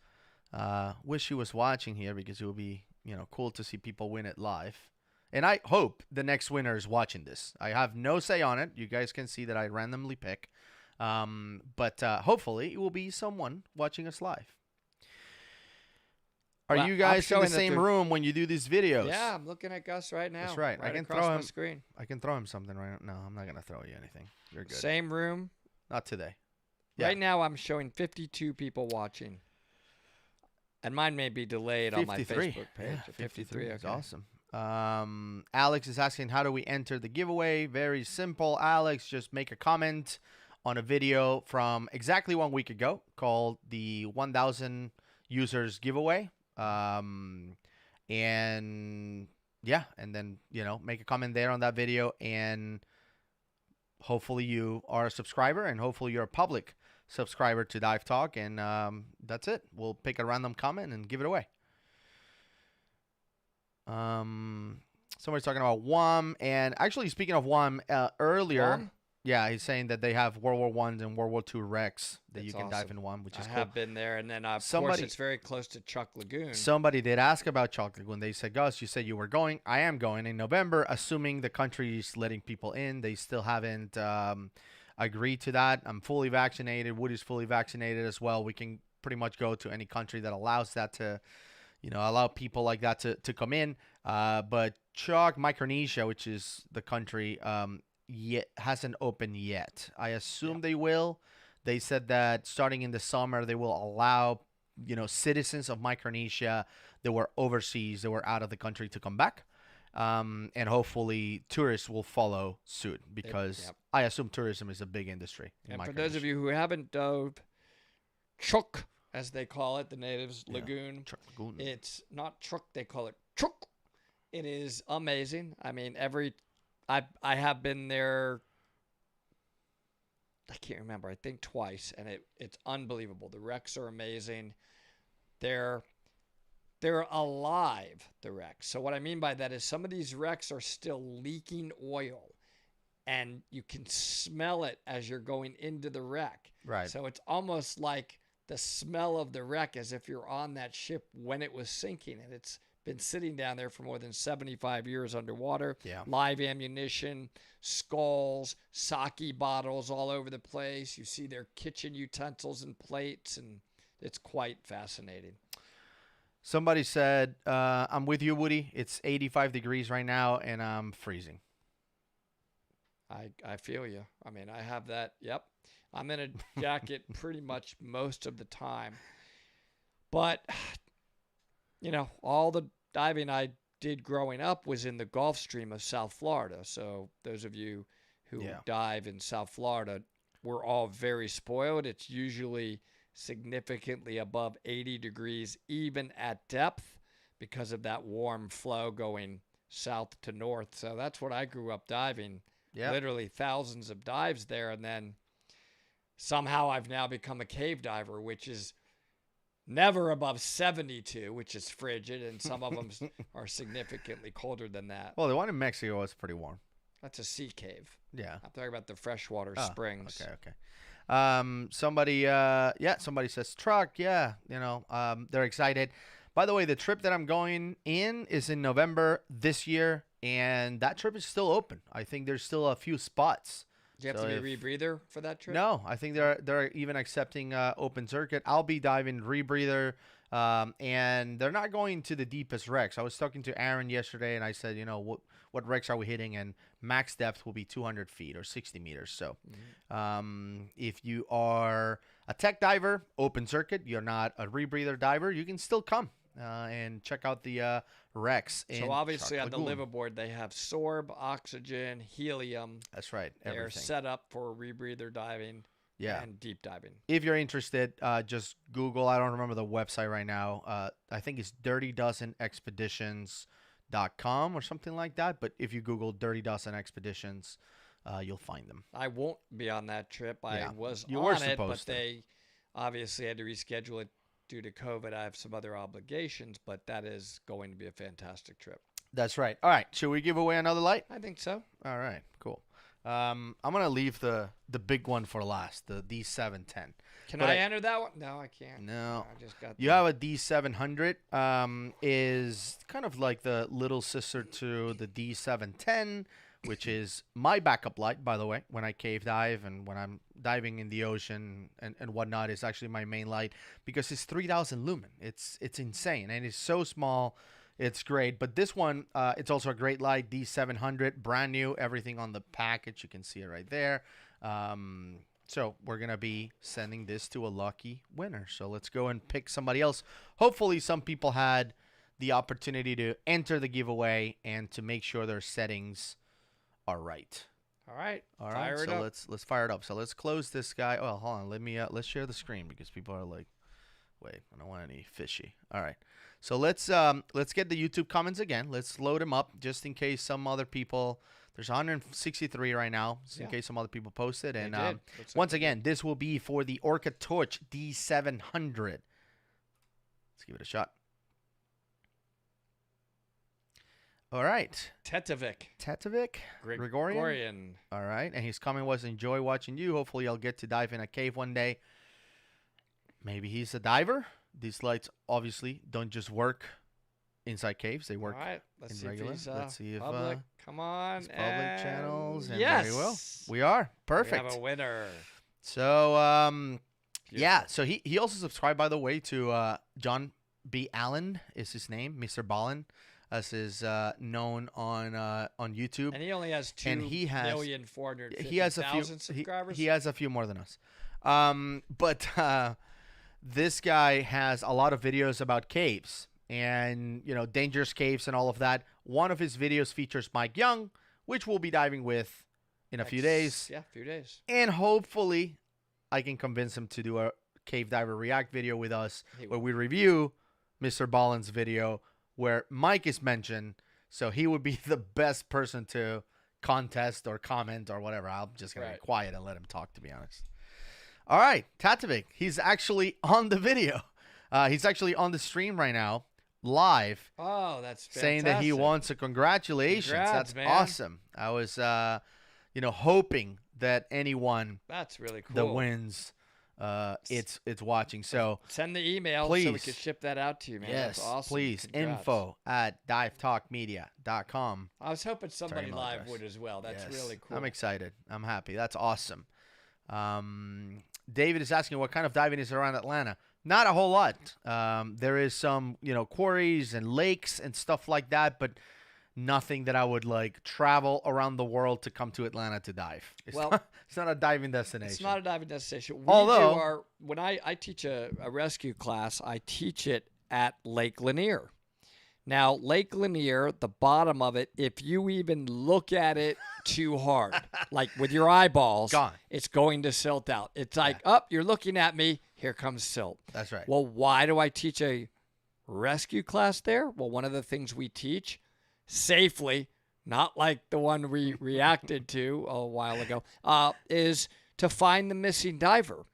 Speaker 1: Wish he was watching here because it would be, cool to see people win it live. And I hope the next winner is watching this. I have no say on it. You guys can see that I randomly pick. But hopefully it will be someone watching us live. Are you guys in the same room when you do these videos?
Speaker 2: Yeah, I'm looking at Gus right now.
Speaker 1: That's right. I can
Speaker 2: throw him screen.
Speaker 1: I can throw him something right now. No, I'm not going to throw you anything. You're good.
Speaker 2: Same room.
Speaker 1: Not today. Yeah.
Speaker 2: Right now I'm showing 52 people watching. And mine may be delayed on my Facebook page.
Speaker 1: Yeah, 53. That's
Speaker 2: okay.
Speaker 1: Awesome. Alex is asking, how do we enter the giveaway? Very simple, Alex. Just make a comment on a video from exactly 1 week ago called the 1,000 users giveaway. And then, make a comment there on that video, and hopefully you are a subscriber, and hopefully you're a public subscriber to Dive Talk, and that's it. We'll pick a random comment and give it away. Somebody's talking about WOM, and actually speaking of WOM, earlier,
Speaker 2: WOM?
Speaker 1: Yeah, he's saying that they have World War I's and World War II wrecks that you can dive in WOM, which is cool.
Speaker 2: I have been there, and then of course it's very close to Chuck Lagoon.
Speaker 1: Somebody did ask about Chuck Lagoon. They said, Gus, you said you were going. I am going in November, assuming the country is letting people in. They still haven't agreed to that. I'm fully vaccinated. Woody's fully vaccinated as well. We can pretty much go to any country that allows that to, allow people like that to come in. But Chuck, Micronesia, which is the country, yet hasn't opened yet. I assume they will. They said that starting in the summer, they will allow, citizens of Micronesia that were overseas, that were out of the country, to come back. And hopefully tourists will follow suit, because I assume tourism is a big industry.
Speaker 2: And for those of you who haven't dove Chuck, as they call it, the natives, lagoon.
Speaker 1: Chuck Lagoon.
Speaker 2: It's not Chuck, they call it Chuck. It is amazing. I mean, I have been there, I can't remember, I think twice, and it's unbelievable. The wrecks are amazing. They're alive, the wrecks. So what I mean by that is some of these wrecks are still leaking oil, and you can smell it as you're going into the wreck.
Speaker 1: Right.
Speaker 2: So it's almost like the smell of the wreck as if you're on that ship when it was sinking, and it's been sitting down there for more than 75 years underwater.
Speaker 1: Yeah.
Speaker 2: Live ammunition, skulls, sake bottles all over the place. You see their kitchen utensils and plates, and it's quite fascinating.
Speaker 1: Somebody said, I'm with you, Woody. It's 85 degrees right now, and I'm freezing.
Speaker 2: I feel you. I mean, I have that. Yep. I'm in a jacket pretty much most of the time. But, all the diving I did growing up was in the Gulf Stream of South Florida. So those of you who dive in South Florida, we're all very spoiled. It's usually significantly above 80 degrees, even at depth, because of that warm flow going south to north. So that's what I grew up diving.
Speaker 1: Yeah.
Speaker 2: Literally thousands of dives there. And then somehow I've now become a cave diver, which is never above 72, which is frigid. And some of them are significantly colder than that.
Speaker 1: Well, the one in Mexico was pretty warm.
Speaker 2: That's a sea cave.
Speaker 1: Yeah.
Speaker 2: I'm talking about the freshwater springs.
Speaker 1: Okay. Somebody says truck. Yeah. They're excited. By the way, the trip that I'm going in is in November this year, and that trip is still open. I think there's still a few spots.
Speaker 2: Do you have to be rebreather for that trip?
Speaker 1: No, I think they're even accepting open circuit. I'll be diving rebreather, and they're not going to the deepest wrecks. I was talking to Aaron yesterday, and I said, what wrecks are we hitting? And max depth will be 200 feet or 60 meters. So if you are a tech diver, open circuit, you're not a rebreather diver, you can still come and check out the wrecks.
Speaker 2: So obviously on the liveaboard, they have sorb, oxygen, helium.
Speaker 1: That's right.
Speaker 2: They're set up for rebreather diving and deep diving.
Speaker 1: If you're interested, just Google. I don't remember the website right now. I think it's Dirty Dozen Expeditions.com or something like that. But if you Google Dirty Dozen Expeditions, you'll find them.
Speaker 2: I won't be on that trip. I was
Speaker 1: you
Speaker 2: on
Speaker 1: were
Speaker 2: it,
Speaker 1: supposed
Speaker 2: but
Speaker 1: to.
Speaker 2: they obviously had to reschedule it due to COVID. I have some other obligations, but that is going to be a fantastic trip.
Speaker 1: That's right. All right. Should we give away another light?
Speaker 2: I think so.
Speaker 1: All right. Cool. I'm going to leave the big one for last, the D710.
Speaker 2: Can I enter that one? No, I can't.
Speaker 1: No.
Speaker 2: I just got
Speaker 1: You have a D700. Is kind of like the little sister to the D710, which is my backup light, by the way, when I cave dive and when I'm diving in the ocean and whatnot. Is actually my main light because it's 3,000 lumen. It's insane, and it's so small. It's great. But this one, it's also a great light, D700, brand new, everything on the package. You can see it right there. So we're going to be sending this to a lucky winner. So let's go and pick somebody else. Hopefully some people had the opportunity to enter the giveaway and to make sure their settings are right.
Speaker 2: All right.
Speaker 1: Fire it up. Let's fire it up. So let's close this guy. Well, hold on. Let's share the screen because people are like, wait, I don't want any fishy. All right. So let's get the YouTube comments again. Let's load them up just in case some other people. There's 163 right now, just in case some other people posted. And once again, this will be for the Orca Torch D700. Let's give it a shot. All right. Tetovic. Gregorian. All right. And his comment was, enjoy watching you. Hopefully I'll get to dive in a cave one day. Maybe he's a diver. These lights obviously don't just work inside caves. They work
Speaker 2: Let's
Speaker 1: in regular. Let's see if
Speaker 2: public. Come on.
Speaker 1: Public channels. And
Speaker 2: yes.
Speaker 1: Very well. We are. Perfect.
Speaker 2: We have a winner.
Speaker 1: So, yeah. So he also subscribed, by the way, to John B. Allen is his name. Mr. Ballin, as is known on YouTube.
Speaker 2: And he only has 2,450,000 subscribers.
Speaker 1: He has a few more than us. But this guy has a lot of videos about caves and, dangerous caves and all of that. One of his videos features Mike Young, which we'll be diving with in a few days.
Speaker 2: Yeah, a few days.
Speaker 1: And hopefully I can convince him to do a Cave Diver React video with us where we review Mr. Ballin's video where Mike is mentioned. So he would be the best person to contest or comment or whatever. I'm just going to be quiet and let him talk, to be honest. All right, Tatovic. He's actually on the video. He's actually on the stream right now, live.
Speaker 2: Oh, that's fantastic.
Speaker 1: Saying that he wants a congratulations. That's
Speaker 2: man.
Speaker 1: Awesome. I was, hoping that anyone
Speaker 2: that's really cool
Speaker 1: that wins, it's watching. So
Speaker 2: send the email
Speaker 1: please,
Speaker 2: so we can ship that out to you, man.
Speaker 1: Yes,
Speaker 2: that's awesome.
Speaker 1: Please.
Speaker 2: Congrats.
Speaker 1: info@divetalkmedia.com.
Speaker 2: I was hoping somebody live would as well. That's really cool.
Speaker 1: I'm excited. I'm happy. That's awesome. David is asking what kind of diving is around Atlanta. Not a whole lot. There is some, quarries and lakes and stuff like that, but nothing that I would like travel around the world to come to Atlanta to dive. It's not a diving destination.
Speaker 2: It's not a diving destination.
Speaker 1: Although,
Speaker 2: when I teach a rescue class, I teach it at Lake Lanier. Now, Lake Lanier, the bottom of it, if you even look at it too hard, like with your eyeballs,
Speaker 1: gone.
Speaker 2: It's going to silt out. It's like, you're looking at me, here comes silt.
Speaker 1: That's right.
Speaker 2: Well, why do I teach a rescue class there? Well, one of the things we teach safely, not like the one we reacted to a while ago, is to find the missing diver.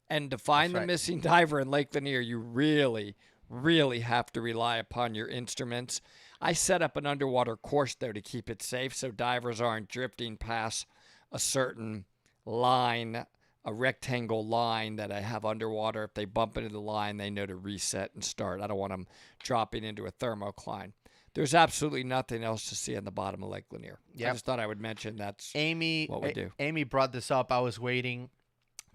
Speaker 2: And to find the missing diver in Lake Lanier, you really have to rely upon your instruments. I set up an underwater course there to keep it safe so divers aren't drifting past a certain line, a rectangle line that I have underwater. If they bump into the line, they know to reset and start. I don't want them dropping into a thermocline. There's absolutely nothing else to see on the bottom of Lake Lanier. I just thought I would mention that's what we do.
Speaker 1: Amy brought this up. I was waiting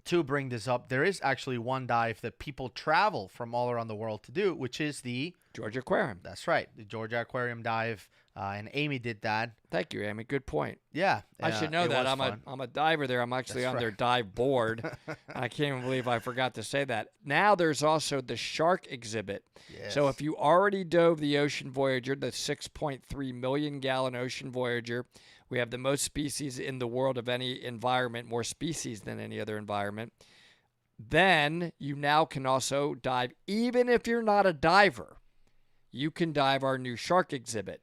Speaker 1: to bring this up. There is actually one dive that people travel from all around the world to do, which is the
Speaker 2: Georgia Aquarium.
Speaker 1: That's right, the Georgia Aquarium dive, and Amy did that.
Speaker 2: Thank you, Amy. Good point.
Speaker 1: Yeah,
Speaker 2: I should know that. I'm a diver there. I'm actually on their dive board. I can't even believe I forgot to say that. Now there's also the shark exhibit.
Speaker 1: Yes.
Speaker 2: So if you already dove the Ocean Voyager, the 6.3 million gallon Ocean Voyager, we have the most species in the world of any environment, more species than any other environment. Then you now can also dive, even if you're not a diver, you can dive our new shark exhibit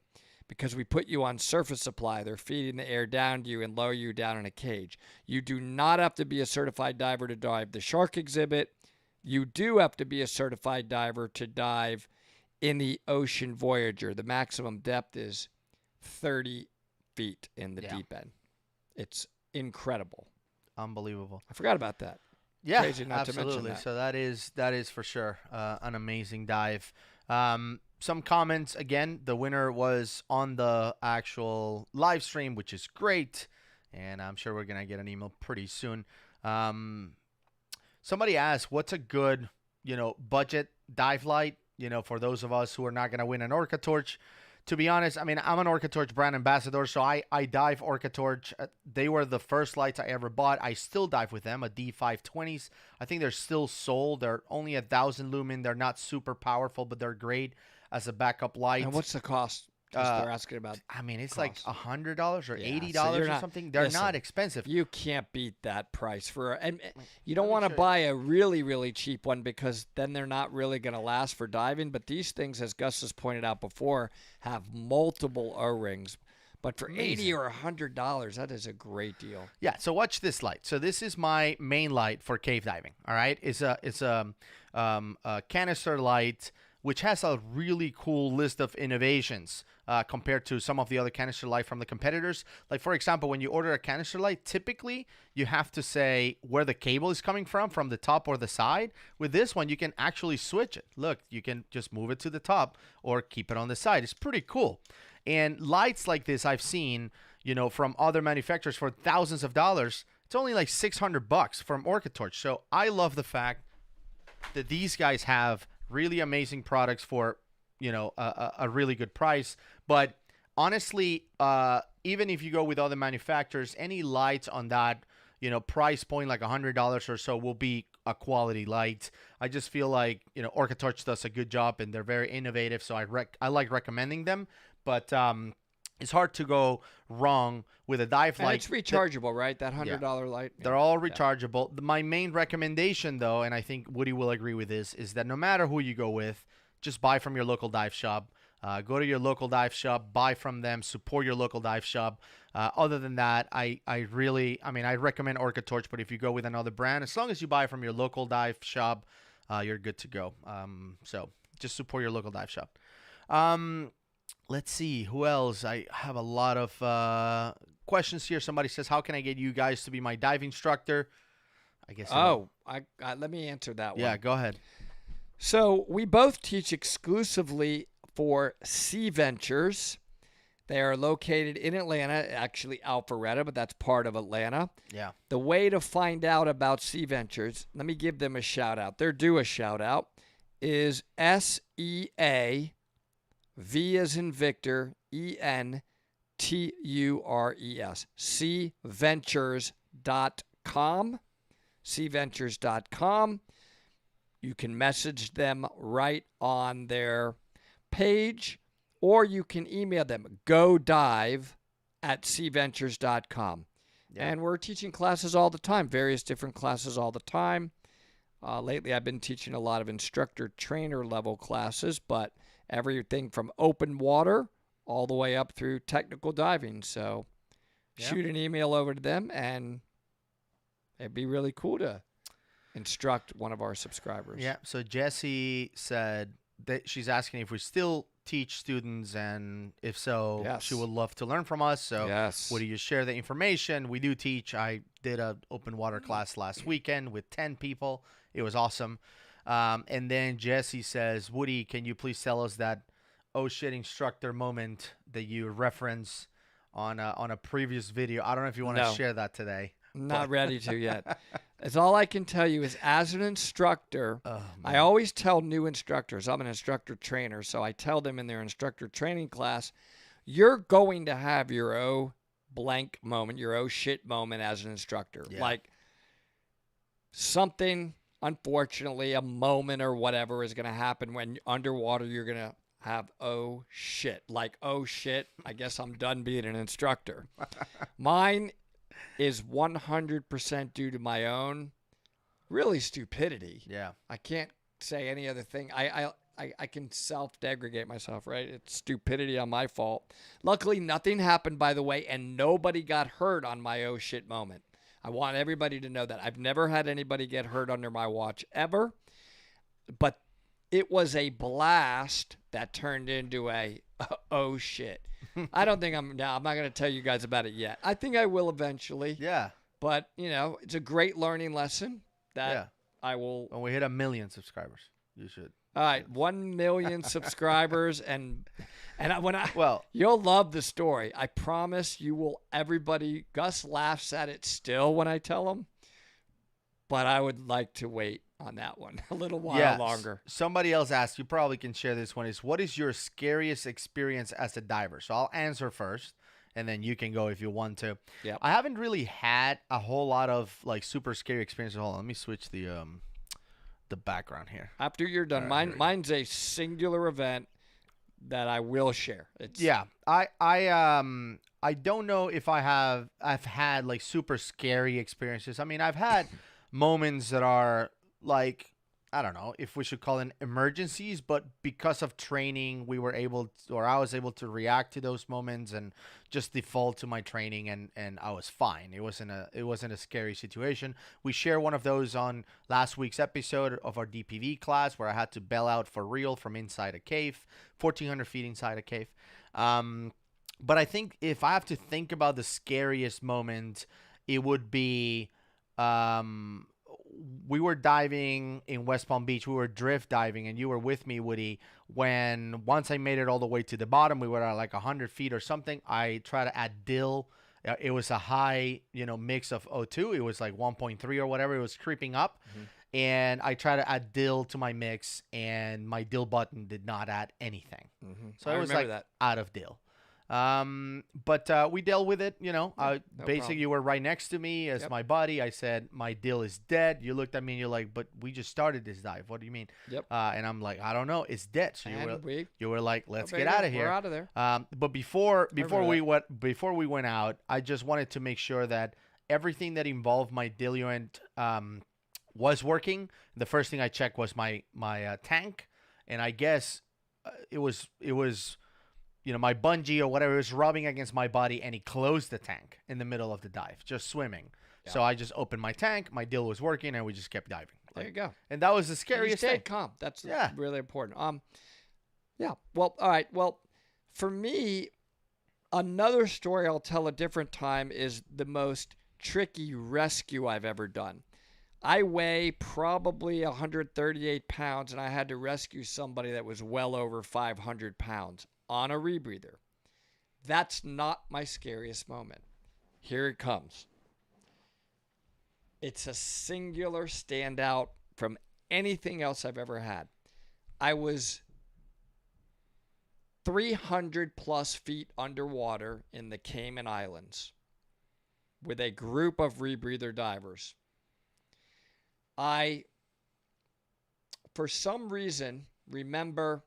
Speaker 2: because we put you on surface supply. They're feeding the air down to you and lower you down in a cage. You do not have to be a certified diver to dive the shark exhibit. You do have to be a certified diver to dive in the Ocean Voyager. The maximum depth is 30 feet in the deep end. It's incredible.
Speaker 1: Unbelievable.
Speaker 2: I forgot about that.
Speaker 1: Yeah,
Speaker 2: crazy not
Speaker 1: absolutely.
Speaker 2: to mention that.
Speaker 1: So that is for sure an amazing dive. Some comments again. The winner was on the actual live stream, which is great, and I'm sure we're gonna get an email pretty soon. Somebody asked, "What's a good, budget dive light? For those of us who are not gonna win an Orca Torch." To be honest, I mean, I'm an Orca Torch brand ambassador, so I dive Orca Torch. They were the first lights I ever bought. I still dive with them, a D520s. I think they're still sold. They're only 1,000 lumen. They're not super powerful, but they're great as a backup light.
Speaker 2: And what's the cost? They're asking about.
Speaker 1: I mean, it's
Speaker 2: cost.
Speaker 1: like $100 or $80 or something. They're not expensive.
Speaker 2: You can't beat that price and you don't want to buy a really, really cheap one because then they're not really going to last for diving. But these things, as Gus has pointed out before, have multiple O-rings. But for $80 or $100, that is a great deal.
Speaker 1: Yeah. So watch this light. So this is my main light for cave diving. All right. It's a canister light, which has a really cool list of innovations compared to some of the other canister light from the competitors. Like, for example, when you order a canister light, typically you have to say where the cable is coming from the top or the side. With this one, you can actually switch it. Look, you can just move it to the top or keep it on the side. It's pretty cool. And lights like this I've seen, from other manufacturers for thousands of dollars. It's only like $600 from Orca Torch. So I love the fact that these guys have really amazing products for a really good price. But honestly, even if you go with other manufacturers, any lights on that price point, like $100 or so, will be a quality light. I just feel like Orca Torch does a good job and they're very innovative, so I like recommending them. But it's hard to go wrong with a dive light.
Speaker 2: It's rechargeable, right? That $100 light.
Speaker 1: They're all rechargeable. My main recommendation, though, and I think Woody will agree with this, is that no matter who you go with, just buy from your local dive shop. Go to your local dive shop, buy from them, support your local dive shop. Other than that, I recommend Orca Torch, but if you go with another brand, as long as you buy from your local dive shop, you're good to go. So just support your local dive shop. Let's see, who else? I have a lot of questions here. Somebody says, how can I get you guys to be my dive instructor? I guess.
Speaker 2: Let me answer that one.
Speaker 1: Yeah, go ahead.
Speaker 2: So we both teach exclusively for Sea Ventures. They are located in Atlanta, actually Alpharetta, but that's part of Atlanta.
Speaker 1: Yeah.
Speaker 2: The way to find out about Sea Ventures, let me give them a shout out. They're due a shout out, is SEA V as in Victor, Entures, cventures.com, cventures.com. You can message them right on their page, or you can email them, godive@cventures.com.
Speaker 1: Yeah.
Speaker 2: And we're teaching classes all the time, various different classes all the time. Lately, I've been teaching a lot of instructor trainer level classes, but everything from open water all the way up through technical diving. So shoot an email over to them, and it'd be really cool to instruct one of our subscribers.
Speaker 1: Yeah. So Jessie said that she's asking if we still teach students, and if so,
Speaker 2: Yes.
Speaker 1: she would love to learn from us. So
Speaker 2: Yes.
Speaker 1: would you share the information? We do teach. I did an open water class last weekend with 10 people. It was awesome. And then Jessie says, Woody, can you please tell us that oh shit instructor moment that you reference on a previous video? I don't know if you want to
Speaker 2: No.
Speaker 1: share that today.
Speaker 2: Not ready to yet. That's all I can tell you is, as an instructor,
Speaker 1: Oh,
Speaker 2: I always tell new instructors, I'm an instructor trainer, so I tell them in their instructor training class, you're going to have your oh blank moment, your oh shit moment as an instructor.
Speaker 1: Yeah.
Speaker 2: Like something, unfortunately, a moment or whatever is going to happen when underwater. You're going to have oh shit. Like, oh shit, I guess I'm done being an instructor. Mine is 100% due to my own really stupidity.
Speaker 1: Yeah.
Speaker 2: I can't say any other thing. I can self-degradate myself, right? It's stupidity on my fault. Luckily, nothing happened, by the way, and nobody got hurt on my oh shit moment. I want everybody to know that. I've never had anybody get hurt under my watch ever, but it was a blast that turned into a oh shit. I don't think I'm not going to tell you guys about it yet. I think I will eventually.
Speaker 1: Yeah.
Speaker 2: But, it's a great learning lesson that I will.
Speaker 1: When we hit 1 million subscribers, you should.
Speaker 2: All right, 1 million subscribers, and
Speaker 1: Well,
Speaker 2: you'll love the story. I promise you will. Everybody, Gus laughs at it still when I tell him, but I would like to wait on that one a little while longer.
Speaker 1: Somebody else asked, you probably can share this one, is what is your scariest experience as a diver? So I'll answer first, and then you can go if you want to.
Speaker 2: Yep.
Speaker 1: I haven't really had a whole lot of like super scary experiences. Hold on, let me switch the background here.
Speaker 2: After you're done, mine's a singular event that I will share.
Speaker 1: I don't know if I've had like super scary experiences. I mean, I've had moments that are like, I don't know if we should call them emergencies, but because of training, I was able to react to those moments and just default to my training, and I was fine. It wasn't a scary situation. We share one of those on last week's episode of our DPV class, where I had to bail out for real from inside a cave, 1,400 feet inside a cave. But I think if I have to think about the scariest moment, it would be we were diving in West Palm Beach. We were drift diving, and you were with me, Woody, when once I made it all the way to the bottom, we were at like 100 feet or something. I tried to add dill. It was a high, mix of O2. It was like 1.3 or whatever. It was creeping up. Mm-hmm. And I tried to add dill to my mix, and my dill button did not add anything. Mm-hmm. So I was like out of dill. But we dealt with it,
Speaker 2: No
Speaker 1: basically
Speaker 2: problem.
Speaker 1: You were right next to me as my buddy. I said, my dill is dead. You looked at me and you're like, but we just started this dive. What do you mean?
Speaker 2: Yep.
Speaker 1: And I'm like, I don't know. It's dead. So you were like, let's get
Speaker 2: baby,
Speaker 1: out of here.
Speaker 2: We're out of there.
Speaker 1: But before we went out, I just wanted to make sure that everything that involved my diluent, was working. The first thing I checked was my tank. And I guess it was my bungee or whatever was rubbing against my body, and he closed the tank in the middle of the dive, just swimming. Yeah. So I just opened my tank, my dill was working, and we just kept diving.
Speaker 2: There you go.
Speaker 1: And that was the scariest thing.
Speaker 2: You stayed calm. That's really important. Yeah. Well, all right. Well, for me, another story I'll tell a different time is the most tricky rescue I've ever done. I weigh probably 138 pounds, and I had to rescue somebody that was well over 500 pounds. On a rebreather. That's not my scariest moment. Here it comes. It's a singular standout from anything else I've ever had. I was 300 plus feet underwater in the Cayman Islands with a group of rebreather divers. I, for some reason, remember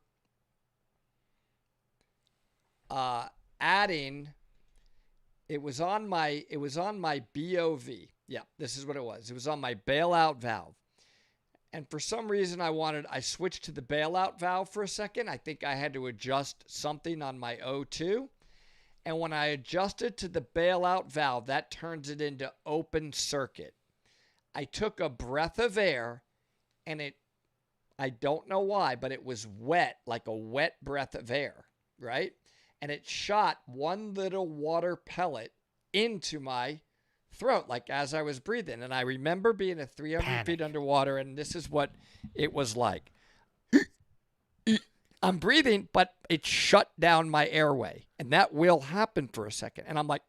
Speaker 2: adding, it was on my BOV. Yeah, this is what it was. It was on my bailout valve. And for some reason I switched to the bailout valve for a second. I think I had to adjust something on my O2. And when I adjusted to the bailout valve, that turns it into open circuit. I took a breath of air and I don't know why, but it was wet, like a wet breath of air, right? And it shot one little water pellet into my throat, like as I was breathing. And I remember being at 300 feet underwater, and this is what it was like. I'm breathing, but it shut down my airway. And that will happen for a second. And I'm like,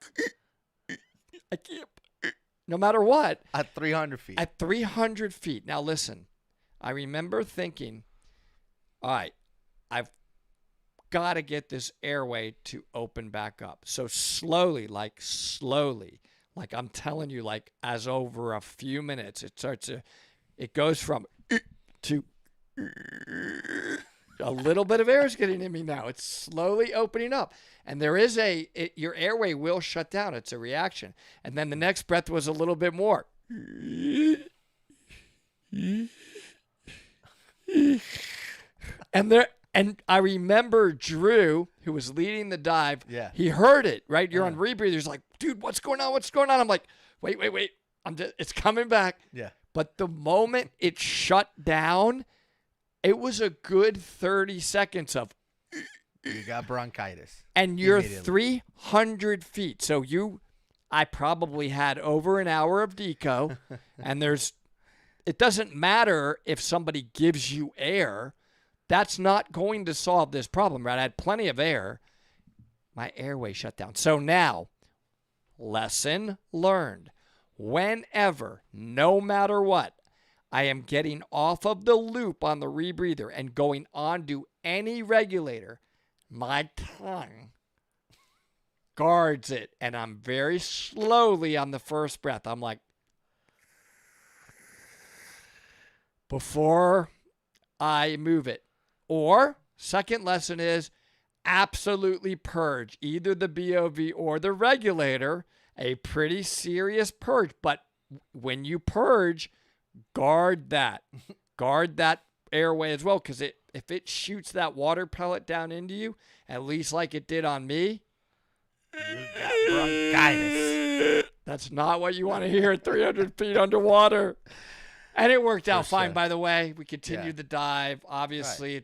Speaker 2: I can't, no matter what.
Speaker 1: At 300 feet.
Speaker 2: At 300 feet. Now listen, I remember thinking, all right, I've got to get this airway to open back up. So slowly, like I'm telling you, like as over a few minutes, it goes from to a little bit of air is getting in me now. It's slowly opening up. And there is your airway will shut down. It's a reaction. And then the next breath was a little bit more. And I remember Drew, who was leading the dive, he heard it, right? You're on rebreather. He's like, dude, what's going on? What's going on? I'm like, wait. It's coming back.
Speaker 1: Yeah.
Speaker 2: But the moment it shut down, it was a good 30 seconds of.
Speaker 1: You got bronchitis.
Speaker 2: And you're 300 feet. So I probably had over an hour of deco. And it doesn't matter if somebody gives you air. That's not going to solve this problem, right? I had plenty of air. My airway shut down. So now, lesson learned. Whenever, no matter what, I am getting off of the loop on the rebreather and going onto any regulator, my tongue guards it. And I'm very slowly on the first breath. I'm like, before I move it. Or, second lesson is absolutely purge either the BOV or the regulator, a pretty serious purge. But when you purge, guard that. Guard that airway as well, because if it shoots that water pellet down into you, at least like it did on me,
Speaker 1: you got bronchitis.
Speaker 2: That's not what you want to hear at 300 feet underwater. And it worked out fine, by the way. We continued the dive. Obviously,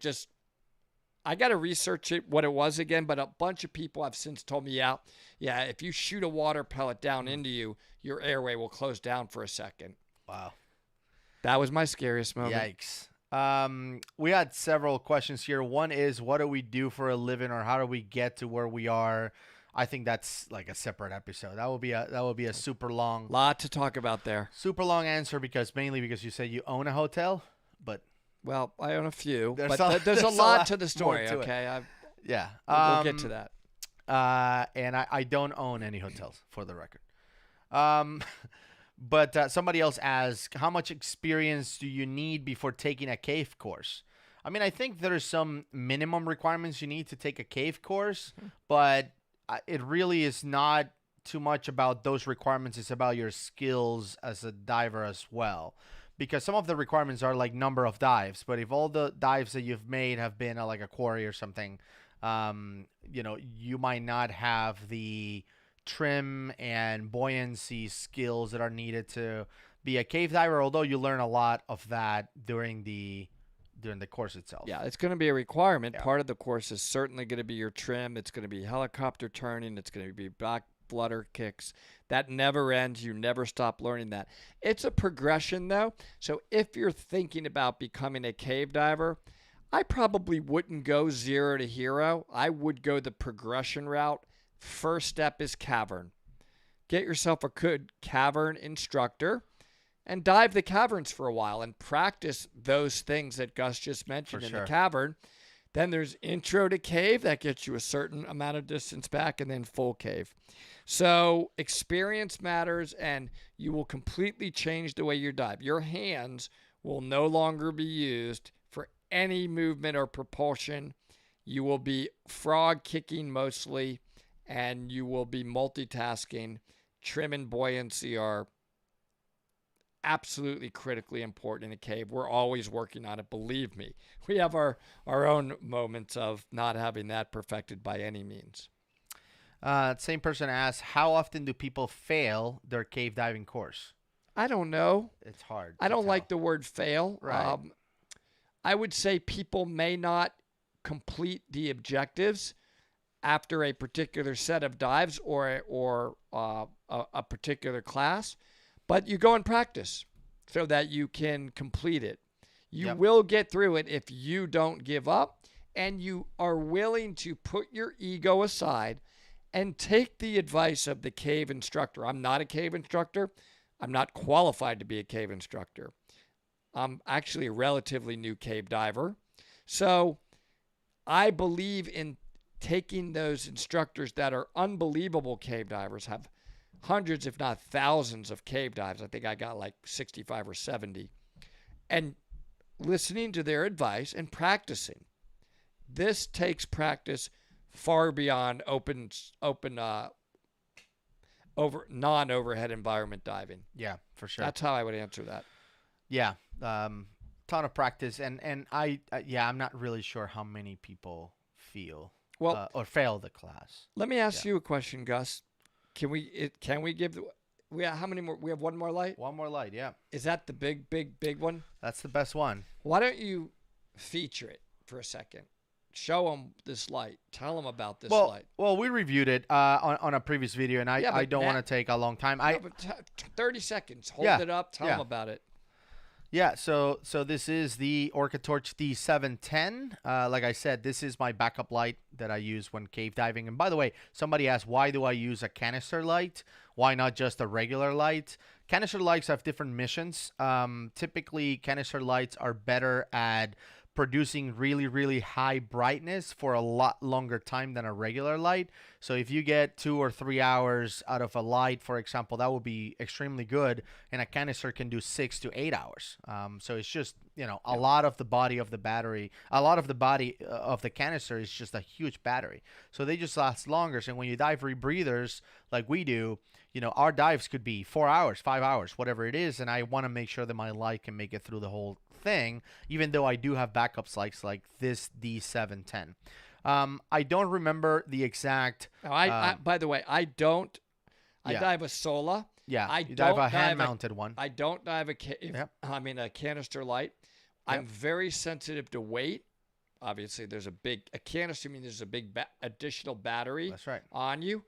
Speaker 2: I got to research what it was again, but a bunch of people have since told me, if you shoot a water pellet down into you, your airway will close down for a second.
Speaker 1: Wow.
Speaker 2: That was my scariest moment.
Speaker 1: Yikes. We had several questions here. One is, what do we do for a living, or how do we get to where we are? I think that's like a separate episode. That would be a super long.
Speaker 2: Lot to talk about there.
Speaker 1: Super long answer because you said you own a hotel, but
Speaker 2: well, I own a few,
Speaker 1: there's
Speaker 2: a lot to the story.
Speaker 1: To
Speaker 2: okay,
Speaker 1: we'll
Speaker 2: get to that.
Speaker 1: And I don't own any hotels, for the record. But somebody else asked, how much experience do you need before taking a cave course? I mean, I think there's some minimum requirements you need to take a cave course, but it really is not too much about those requirements. It's about your skills as a diver as well. Because some of the requirements are like number of dives. But if all the dives that you've made have been like a quarry or something, you might not have the trim and buoyancy skills that are needed to be a cave diver. Although you learn a lot of that during the course itself.
Speaker 2: Yeah, it's going to be a requirement. Part of the course is certainly going to be your trim. It's going to be helicopter turning. It's going to be back flutter kicks. That never ends. You never stop learning that. It's a progression, though. So if you're thinking about becoming a cave diver, I probably wouldn't go 0 to hero. I would go the progression route. First step is cavern. Get yourself a good cavern instructor and dive the caverns for a while and practice those things that Gus just mentioned in the cavern. Then there's intro to cave. That gets you a certain amount of distance back, and then full cave. So experience matters, and you will completely change the way you dive. Your hands will no longer be used for any movement or propulsion. You will be frog kicking mostly, and you will be multitasking. Trim and buoyancy are absolutely critically important in a cave. We're always working on it, believe me. We have our own moments of not having that perfected by any means.
Speaker 1: Same person asks, how often do people fail their cave diving course?
Speaker 2: I don't know.
Speaker 1: It's hard.
Speaker 2: I don't like the word fail.
Speaker 1: Right.
Speaker 2: I would say people may not complete the objectives after a particular set of dives or a particular class, but you go and practice so that you can complete it. You will get through it if you don't give up and you are willing to put your ego aside and take the advice of the cave instructor. I'm not a cave instructor. I'm not qualified to be a cave instructor. I'm actually a relatively new cave diver. So I believe in taking those instructors that are unbelievable cave divers, have hundreds, if not thousands of cave dives. I think I got like 65 or 70. And listening to their advice and practicing. This takes practice far beyond non-overhead environment diving.
Speaker 1: Yeah, for sure.
Speaker 2: That's how I would answer that.
Speaker 1: Yeah, ton of practice, and I'm not really sure how many people feel or fail the class.
Speaker 2: Let me ask you a question, Gus. Can we give? How many more? We have one more light.
Speaker 1: One more light, yeah.
Speaker 2: Is that the big one?
Speaker 1: That's the best one.
Speaker 2: Why don't you feature it for a second? Show them this light. Tell them about this light.
Speaker 1: Well, we reviewed it on a previous video, and I don't want to take a long time.
Speaker 2: 30 seconds. Hold it up. Tell them about it.
Speaker 1: Yeah, so this is the Orca Torch D710. Like I said, this is my backup light that I use when cave diving. And by the way, somebody asked, why do I use a canister light? Why not just a regular light? Canister lights have different missions. Typically, canister lights are better at producing really, really high brightness for a lot longer time than a regular light. So if you get 2 or 3 hours out of a light, for example, that would be extremely good. And a canister can do 6 to 8 hours. So it's just, a lot of the body of the battery, a lot of the body of the canister is just a huge battery. So they just last longer. So when you dive rebreathers like we do, our dives could be 4 hours, 5 hours, whatever it is. And I want to make sure that my light can make it through the whole thing, even though I do have backup lights like this D710. I don't remember the exact.
Speaker 2: By the way, I don't. I dive a Sola.
Speaker 1: Yeah,
Speaker 2: I
Speaker 1: you dive a hand-mounted one.
Speaker 2: I don't dive a canister light. Yep. I'm very sensitive to weight. Obviously, there's a canister. There's a big additional battery.
Speaker 1: That's right.
Speaker 2: On you.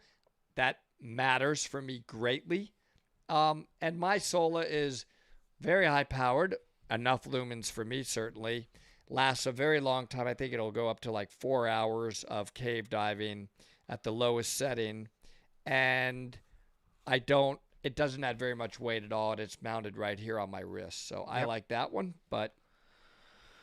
Speaker 2: That matters for me greatly. And my Sola is very high powered. Enough lumens for me, certainly. Lasts a very long time. I think it'll go up to like 4 hours of cave diving at the lowest setting. And it doesn't add very much weight at all. And it's mounted right here on my wrist. So I like that one, but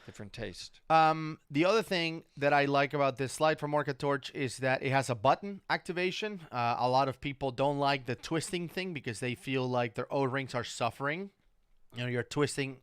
Speaker 2: different taste.
Speaker 1: The other thing that I like about this light from Orca Torch is that it has a button activation. A lot of people don't like the twisting thing because they feel like their O-rings are suffering. You're twisting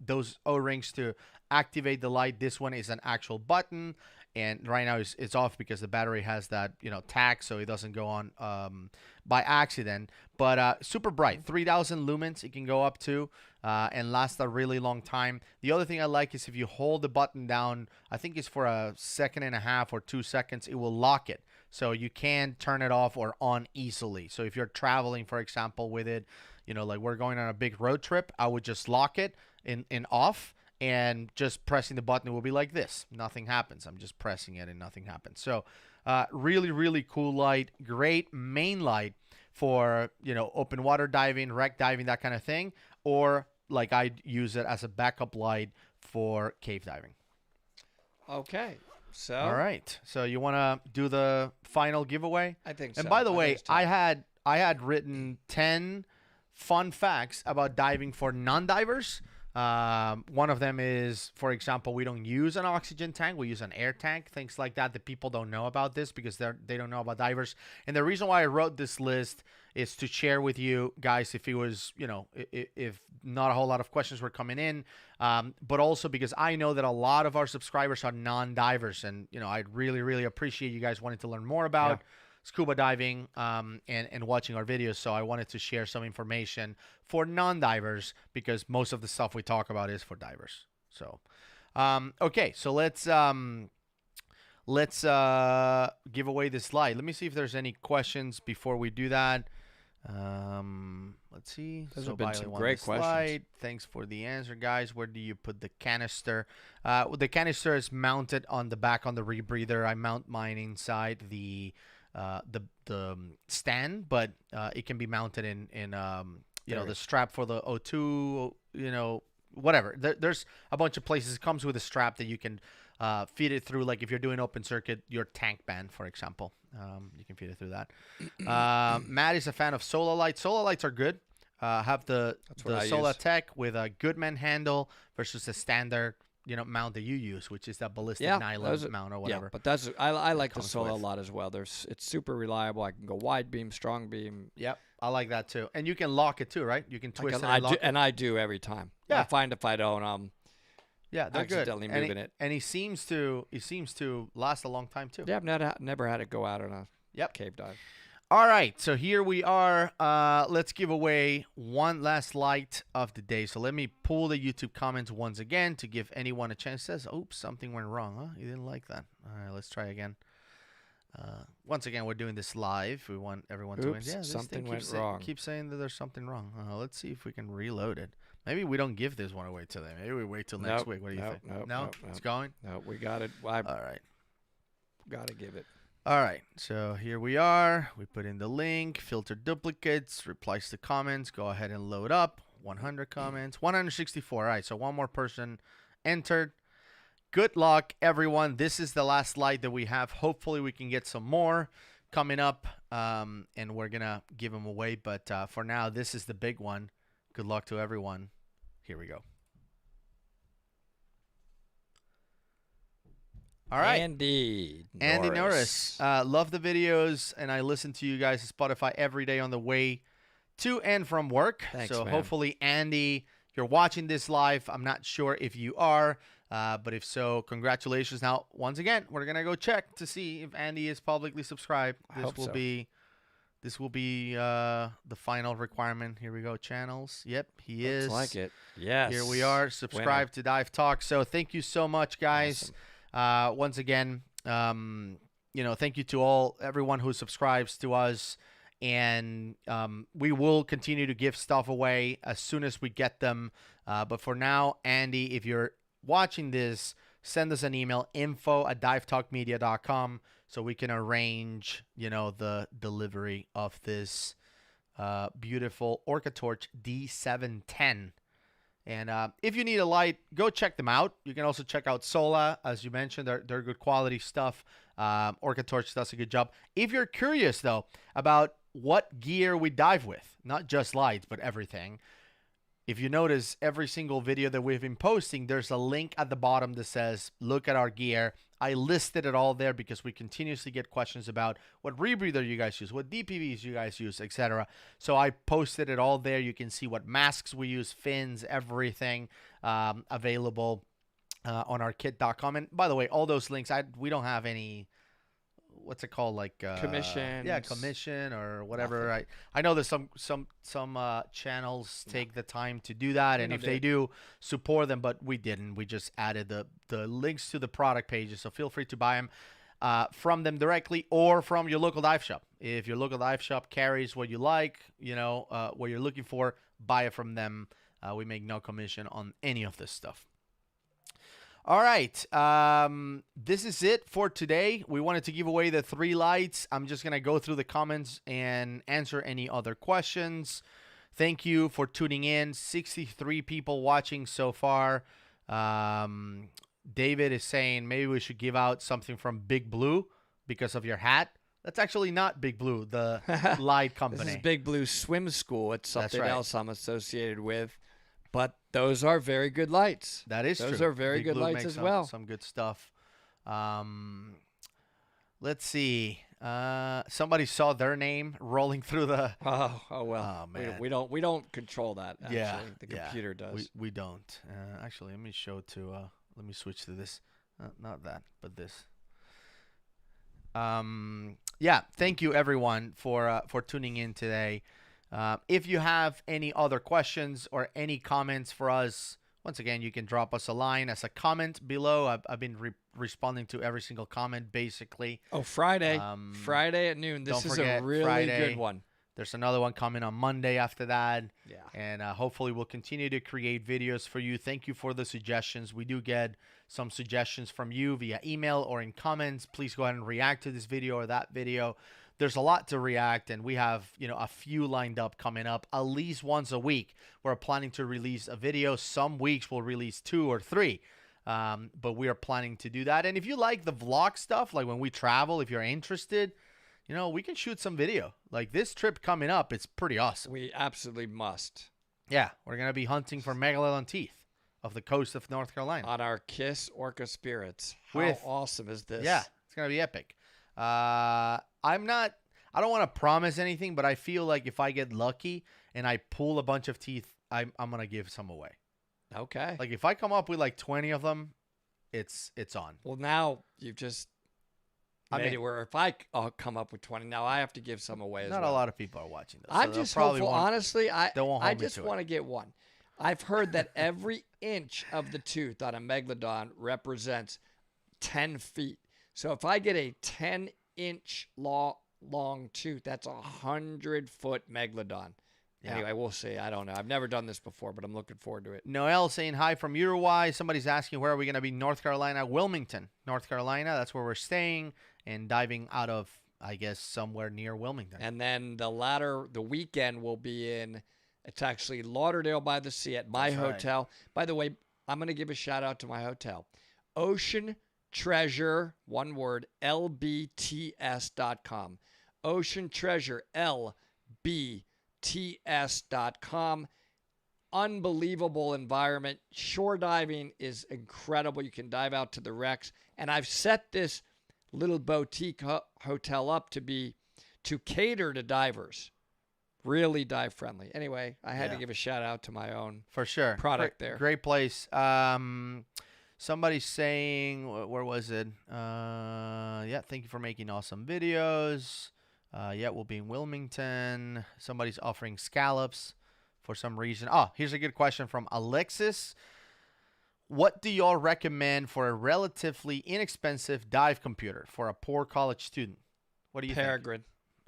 Speaker 1: those O-rings to activate the light. This one is an actual button, and right now it's off because the battery has that tag, so it doesn't go on by accident. But super bright, 3,000 lumens it can go up to, and last a really long time. The other thing I like is if you hold the button down, I think it's for a 1.5 seconds or 2 seconds, it will lock it, so you can turn it off or on easily. So if you're traveling, for example, with it. Like we're going on a big road trip, I would just lock it in off and just pressing the button. It will be like this. Nothing happens. I'm just pressing it and nothing happens. So really, really cool light. Great main light for, open water diving, wreck diving, that kind of thing. Or like I use it as a backup light for cave diving.
Speaker 2: Okay. So.
Speaker 1: All right. So you want to do the final giveaway?
Speaker 2: I think so.
Speaker 1: And by the way, I had written 10 fun facts about diving for non-divers. One of them is, for example, we don't use an oxygen tank. We use an air tank, things like that people don't know about this because they don't know about divers. And the reason why I wrote this list is to share with you guys if it was, if not a whole lot of questions were coming in, but also because I know that a lot of our subscribers are non-divers. And, I'd really, really appreciate you guys wanting to learn more about scuba diving and watching our videos. So I wanted to share some information for non-divers because most of the stuff we talk about is for divers. So, okay, so let's give away this slide. Let me see if there's any questions before we do that. Let's see.
Speaker 2: Those have been some great questions.
Speaker 1: Thanks for the answer, guys. Where do you put the canister? The canister is mounted on the back on the rebreather. I mount mine inside the stand, but it can be mounted in the strap for the O2, whatever. There's a bunch of places. It comes with a strap that you can feed it through. Like if you're doing open circuit, your tank band, for example, you can feed it through that. Matt is a fan of solar lights. Solar lights are good. Have the Solar Tech with a Goodman handle versus the standard mount that you use, which is that ballistic nylon mount or whatever.
Speaker 2: Yeah, but I like the Solar a lot as well. It's super reliable. I can go wide beam, strong beam.
Speaker 1: Yep, I like that too. And you can lock it too, right? You can twist it and lock it.
Speaker 2: And I do every time.
Speaker 1: Yeah.
Speaker 2: I find if I don't,
Speaker 1: they're
Speaker 2: accidentally
Speaker 1: good.
Speaker 2: moving it.
Speaker 1: And it seems to last a long time too.
Speaker 2: Yeah, I've never had it go out on a cave dive.
Speaker 1: All right, so here we are. Let's give away one last light of the day. So let me pull the YouTube comments once again to give anyone a chance. It says, oops, something went wrong. Huh? You didn't like that. All right, let's try again. Once again, we're doing this live. We want everyone to win. Yeah,
Speaker 2: something went wrong.
Speaker 1: Keep saying that there's something wrong. Let's see if we can reload it. Maybe we don't give this one away today. Maybe we wait till next week. What do you think? No, it's going?
Speaker 2: No, we got it. All
Speaker 1: right.
Speaker 2: Got to give it.
Speaker 1: All right, so here we are. We put in the link, filter duplicates, replies to comments. Go ahead and load up. 100 comments, 164. All right, so one more person entered. Good luck, everyone. This is the last slide that we have. Hopefully, we can get some more coming up, and we're going to give them away. But for now, this is the big one. Good luck to everyone. Here we go. All right.
Speaker 2: Andy
Speaker 1: Norris. Love the videos, and I listen to you guys on Spotify every day on the way to and from work.
Speaker 2: Thanks,
Speaker 1: so
Speaker 2: man.
Speaker 1: Hopefully, Andy, you're watching this live. I'm not sure if you are, but if so, congratulations. Now, once again, we're going to go check to see if Andy is publicly subscribed. This will be the final requirement. Here we go. Channels. Yep, he is.
Speaker 2: Looks like it. Yes.
Speaker 1: Here we are. Subscribe to Dive Talk. So thank you so much, guys. Awesome. Once again, thank you to everyone who subscribes to us, and we will continue to give stuff away as soon as we get them. But for now, Andy, if you're watching this, send us an email, info@divetalkmedia.com, so we can arrange, the delivery of this beautiful Orca Torch D710. And if you need a light, go check them out. You can also check out Sola, as you mentioned. They're good quality stuff. Orca Torch does a good job. If you're curious, though, about what gear we dive with, not just lights, but everything, if you notice every single video that we've been posting, there's a link at the bottom that says, look at our gear. I listed it all there because we continuously get questions about what rebreather you guys use, what DPVs you guys use, etc. So I posted it all there. You can see what masks we use, fins, everything available on our kit.com. And by the way, all those links, we don't have any, what's it called, like
Speaker 2: commission?
Speaker 1: Yeah, commission or whatever. I know there's some channels take the time to do that, and if they do, support them. But we didn't. We just added the links to the product pages, so feel free to buy them from them directly or from your local dive shop. If your local dive shop carries what you like, what you're looking for, buy it from them. We make no commission on any of this stuff. All right, this is it for today. We wanted to give away the 3 lights. I'm just going to go through the comments and answer any other questions. Thank you for tuning in. 63 people watching so far. David is saying maybe we should give out something from Big Blue because of your hat. That's actually not Big Blue, the light company.
Speaker 2: This is Big Blue Swim School. It's something else I'm associated with. But those are very good lights.
Speaker 1: That is
Speaker 2: Those
Speaker 1: true.
Speaker 2: are very
Speaker 1: Big
Speaker 2: good
Speaker 1: Blue
Speaker 2: lights
Speaker 1: makes
Speaker 2: as
Speaker 1: some,
Speaker 2: well.
Speaker 1: Some good stuff. Let's see. Somebody saw their name rolling through the.
Speaker 2: Oh well.
Speaker 1: Oh man.
Speaker 2: We don't control that. Actually,
Speaker 1: Yeah,
Speaker 2: the computer does.
Speaker 1: We don't. Actually, let me show to. Let me switch to this. Not that, but this. Yeah. Thank you everyone for tuning in today. If you have any other questions or any comments for us, once again, you can drop us a line as a comment below. I've been responding to every single comment, basically.
Speaker 2: Oh, Friday. Friday at noon. This is a really good one.
Speaker 1: There's another one coming on Monday after that.
Speaker 2: Yeah.
Speaker 1: And hopefully we'll continue to create videos for you. Thank you for the suggestions. We do get some suggestions from you via email or in comments. Please go ahead and react to this video or that video. There's a lot to react, and we have, a few lined up coming up at least once a week. We're planning to release a video. Some weeks we'll release 2 or 3, but we are planning to do that. And if you like the vlog stuff, like when we travel, if you're interested, we can shoot some video. Like this trip coming up, it's pretty awesome.
Speaker 2: We absolutely must.
Speaker 1: Yeah, we're going to be hunting for megalodon teeth off the coast of North Carolina.
Speaker 2: On our Kiss Orca Spirits. How awesome is this?
Speaker 1: Yeah, it's going to be epic. I don't want to promise anything, but I feel like if I get lucky and I pull a bunch of teeth, I'm going to give some away.
Speaker 2: Okay.
Speaker 1: Like if I come up with like 20 of them, it's on.
Speaker 2: Well, now you've just made it where if I come up with 20, now I have to give some away as well.
Speaker 1: Not a lot of people are watching this.
Speaker 2: I'm just hopeful. Honestly, I just want to get one. I've heard that every inch of the tooth on a megalodon represents 10 feet. So if I get a 10-inch long tooth, that's 100-foot megalodon. Yeah. Anyway, we'll see. I don't know. I've never done this before, but I'm looking forward to it.
Speaker 1: Noel saying hi from Uruguay. Somebody's asking where are we going to be? North Carolina, Wilmington, North Carolina. That's where we're staying and diving out of, I guess, somewhere near Wilmington.
Speaker 2: And then the weekend will be it's actually Lauderdale by the Sea at my hotel. Right. By the way, I'm going to give a shout out to my hotel. Ocean Treasure, one word, lbts.com. Ocean Treasure, lbts.com. Unbelievable environment. Shore diving is incredible. You can dive out to the wrecks. And I've set this little boutique hotel up to cater to divers. Really dive friendly. Anyway, I had to give a shout out to my own product there. Great
Speaker 1: place. Somebody's saying, where was it? Thank you for making awesome videos. We'll be in Wilmington. Somebody's offering scallops for some reason. Oh, here's a good question from Alexis. What do y'all recommend for a relatively inexpensive dive computer for a poor college student? What do you think?
Speaker 2: Peregrine.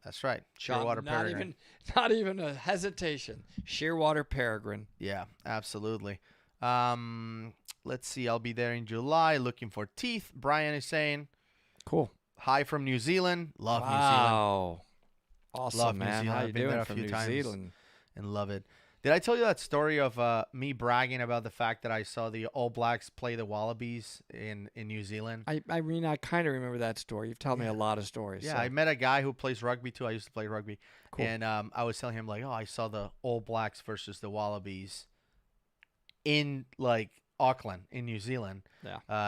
Speaker 1: That's right. Shearwater Peregrine.
Speaker 2: Not even a hesitation. Shearwater Peregrine.
Speaker 1: Yeah, absolutely. Let's see. I'll be there in July looking for teeth. Brian is saying.
Speaker 2: Cool.
Speaker 1: Hi from New Zealand. Love New Zealand.
Speaker 2: Wow. Awesome,
Speaker 1: love
Speaker 2: man.
Speaker 1: New Zealand.
Speaker 2: How you
Speaker 1: I've been
Speaker 2: doing
Speaker 1: there a
Speaker 2: from
Speaker 1: few
Speaker 2: New
Speaker 1: times
Speaker 2: Zealand?
Speaker 1: and love it. Did I tell you that story of me bragging about the fact that I saw the All Blacks play the Wallabies in New Zealand?
Speaker 2: I mean, I kind of remember that story. You've told me a lot of stories.
Speaker 1: Yeah,
Speaker 2: so.
Speaker 1: I met a guy who plays rugby too. I used to play rugby.
Speaker 2: Cool.
Speaker 1: And I was telling him, like, I saw the All Blacks versus the Wallabies in, like, Auckland in New Zealand,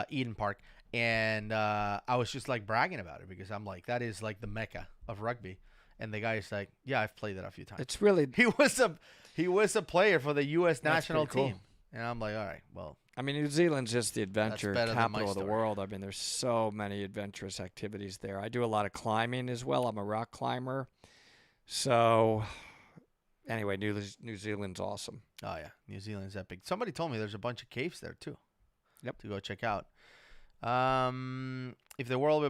Speaker 1: Eden Park. And I was just, like, bragging about it because I'm like, that is, like, the mecca of rugby. And the guy's like, yeah, I've played it a few times.
Speaker 2: It's really...
Speaker 1: He was a player for the U.S. national team.
Speaker 2: Cool.
Speaker 1: And I'm like, all right, well.
Speaker 2: I mean, New Zealand's just the adventure capital of the world. I mean, there's so many adventurous activities there. I do a lot of climbing as well. I'm a rock climber. So, anyway, New Zealand's awesome.
Speaker 1: Oh, yeah. New Zealand's epic. Somebody told me there's a bunch of caves there, too.
Speaker 2: Yep.
Speaker 1: To go check out. If the world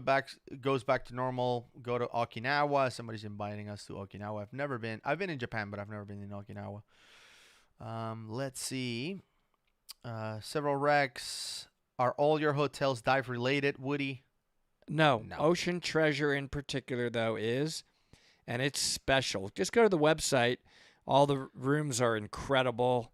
Speaker 1: goes back to normal, go to Okinawa. Somebody's inviting us to Okinawa. I've never been. I've been in Japan, but I've never been in Okinawa. Let's see. Several wrecks. Are all your hotels dive related, Woody?
Speaker 2: No. Ocean Treasure in particular, though, is. And it's special. Just go to the website. All the rooms are incredible.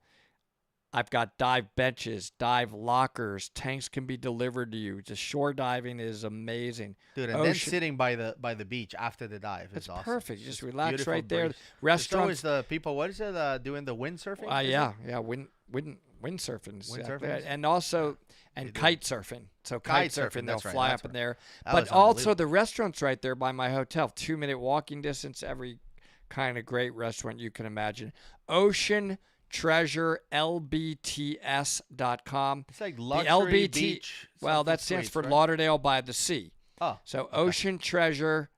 Speaker 2: I've got dive benches, dive lockers. Tanks can be delivered to you. The shore diving is amazing.
Speaker 1: Dude, and then sitting by the beach after the dive is
Speaker 2: It's
Speaker 1: awesome.
Speaker 2: perfect.
Speaker 1: It's
Speaker 2: Just relax right
Speaker 1: breeze.
Speaker 2: there. Restaurants.
Speaker 1: There's always the people. What is it? Doing the windsurfing?
Speaker 2: Windsurfing.
Speaker 1: Windsurfing?
Speaker 2: And also kite surfing. So kite surfing, they'll
Speaker 1: that's right,
Speaker 2: fly
Speaker 1: that's
Speaker 2: up in
Speaker 1: right.
Speaker 2: there.
Speaker 1: That
Speaker 2: But
Speaker 1: was
Speaker 2: also
Speaker 1: unbelievable.
Speaker 2: the restaurants right there by my hotel. 2-minute walking distance. Every kind of great restaurant you can imagine. Ocean Treasure LBTS.com.
Speaker 1: It's like
Speaker 2: The
Speaker 1: luxury
Speaker 2: LBT.
Speaker 1: beach.
Speaker 2: Well,
Speaker 1: something
Speaker 2: that stands
Speaker 1: suites,
Speaker 2: for
Speaker 1: right?
Speaker 2: Lauderdale by the Sea.
Speaker 1: Oh,
Speaker 2: So Ocean Treasure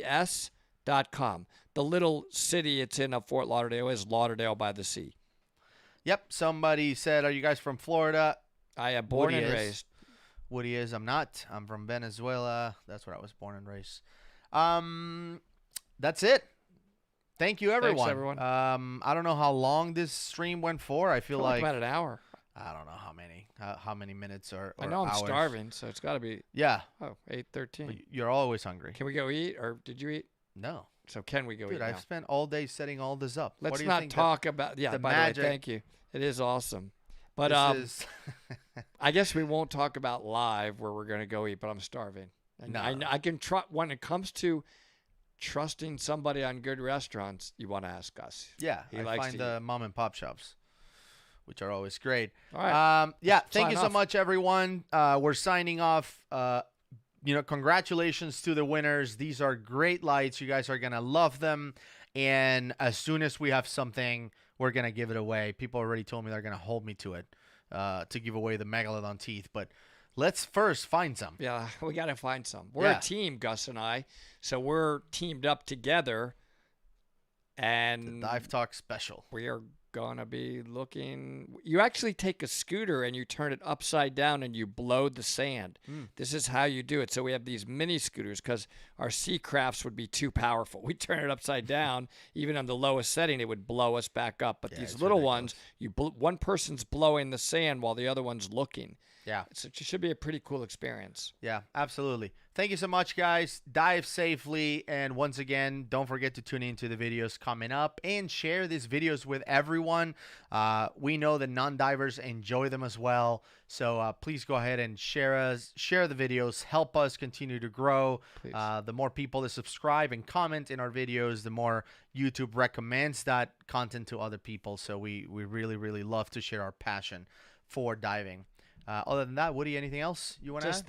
Speaker 2: LBTS.com. The little city it's in of Fort Lauderdale is Lauderdale by the Sea.
Speaker 1: yep. Somebody said, "Are you guys from Florida?"
Speaker 2: I am born
Speaker 1: Woody
Speaker 2: and
Speaker 1: is.
Speaker 2: raised.
Speaker 1: Woody is. I'm not. I'm from Venezuela. That's where I was born and raised. That's it. Thank you, everyone.
Speaker 2: Thanks, everyone.
Speaker 1: I don't know how long this stream went for. I feel
Speaker 2: Like
Speaker 1: like
Speaker 2: about an hour.
Speaker 1: I don't know how many minutes or
Speaker 2: I know I'm
Speaker 1: hours.
Speaker 2: starving, so it's got to be
Speaker 1: Yeah,
Speaker 2: 8:13.
Speaker 1: but you're always hungry.
Speaker 2: Can we go eat, or did you eat?
Speaker 1: No,
Speaker 2: So can we go
Speaker 1: dude,
Speaker 2: eat now?
Speaker 1: I've spent all day setting all this up. What
Speaker 2: Let's
Speaker 1: do you
Speaker 2: not
Speaker 1: think
Speaker 2: talk about. Yeah.
Speaker 1: the
Speaker 2: By
Speaker 1: magic-
Speaker 2: the way, thank you. It is awesome. But
Speaker 1: this is
Speaker 2: I guess we won't talk about live where we're gonna go eat. But I'm starving. And
Speaker 1: No.
Speaker 2: I can trust when it comes to trusting somebody on good restaurants. You want to ask us.
Speaker 1: yeah.
Speaker 2: He
Speaker 1: I
Speaker 2: likes
Speaker 1: find
Speaker 2: to
Speaker 1: the mom and pop shops, which are always great.
Speaker 2: All right.
Speaker 1: Yeah,
Speaker 2: Let's
Speaker 1: thank
Speaker 2: sign
Speaker 1: you so
Speaker 2: off.
Speaker 1: much, everyone. We're signing off. Congratulations to the winners. These are great lights. You guys are gonna love them. And as soon as we have something, we're gonna give it away. People already told me they're gonna hold me to it to give away the Megalodon teeth. But let's first find some.
Speaker 2: Yeah, we got to find some. We're
Speaker 1: Yeah.
Speaker 2: a team, Gus and I. So we're teamed up together. And
Speaker 1: Dive Talk special.
Speaker 2: we are going to be looking. You actually take a scooter and you turn it upside down and you blow the sand. This is how you do it. So we have these mini scooters because our sea crafts would be too powerful. We turn it upside down. Even on the lowest setting, it would blow us back up. But
Speaker 1: Yeah,
Speaker 2: these
Speaker 1: it's
Speaker 2: little
Speaker 1: ridiculous.
Speaker 2: ones, one person's blowing the sand while the other one's looking.
Speaker 1: Yeah.
Speaker 2: So it should be a pretty cool experience.
Speaker 1: Yeah, absolutely. Thank you so much, guys. Dive safely. And once again, don't forget to tune into the videos coming up and share these videos with everyone. We know that non-divers enjoy them as well. So please go ahead and share the videos. Help us continue to grow.
Speaker 2: Please.
Speaker 1: The more people that subscribe and comment in our videos, the more YouTube recommends that content to other people. So we really, really love to share our passion for diving. Other than that, Woody, anything else you want to add?
Speaker 2: Just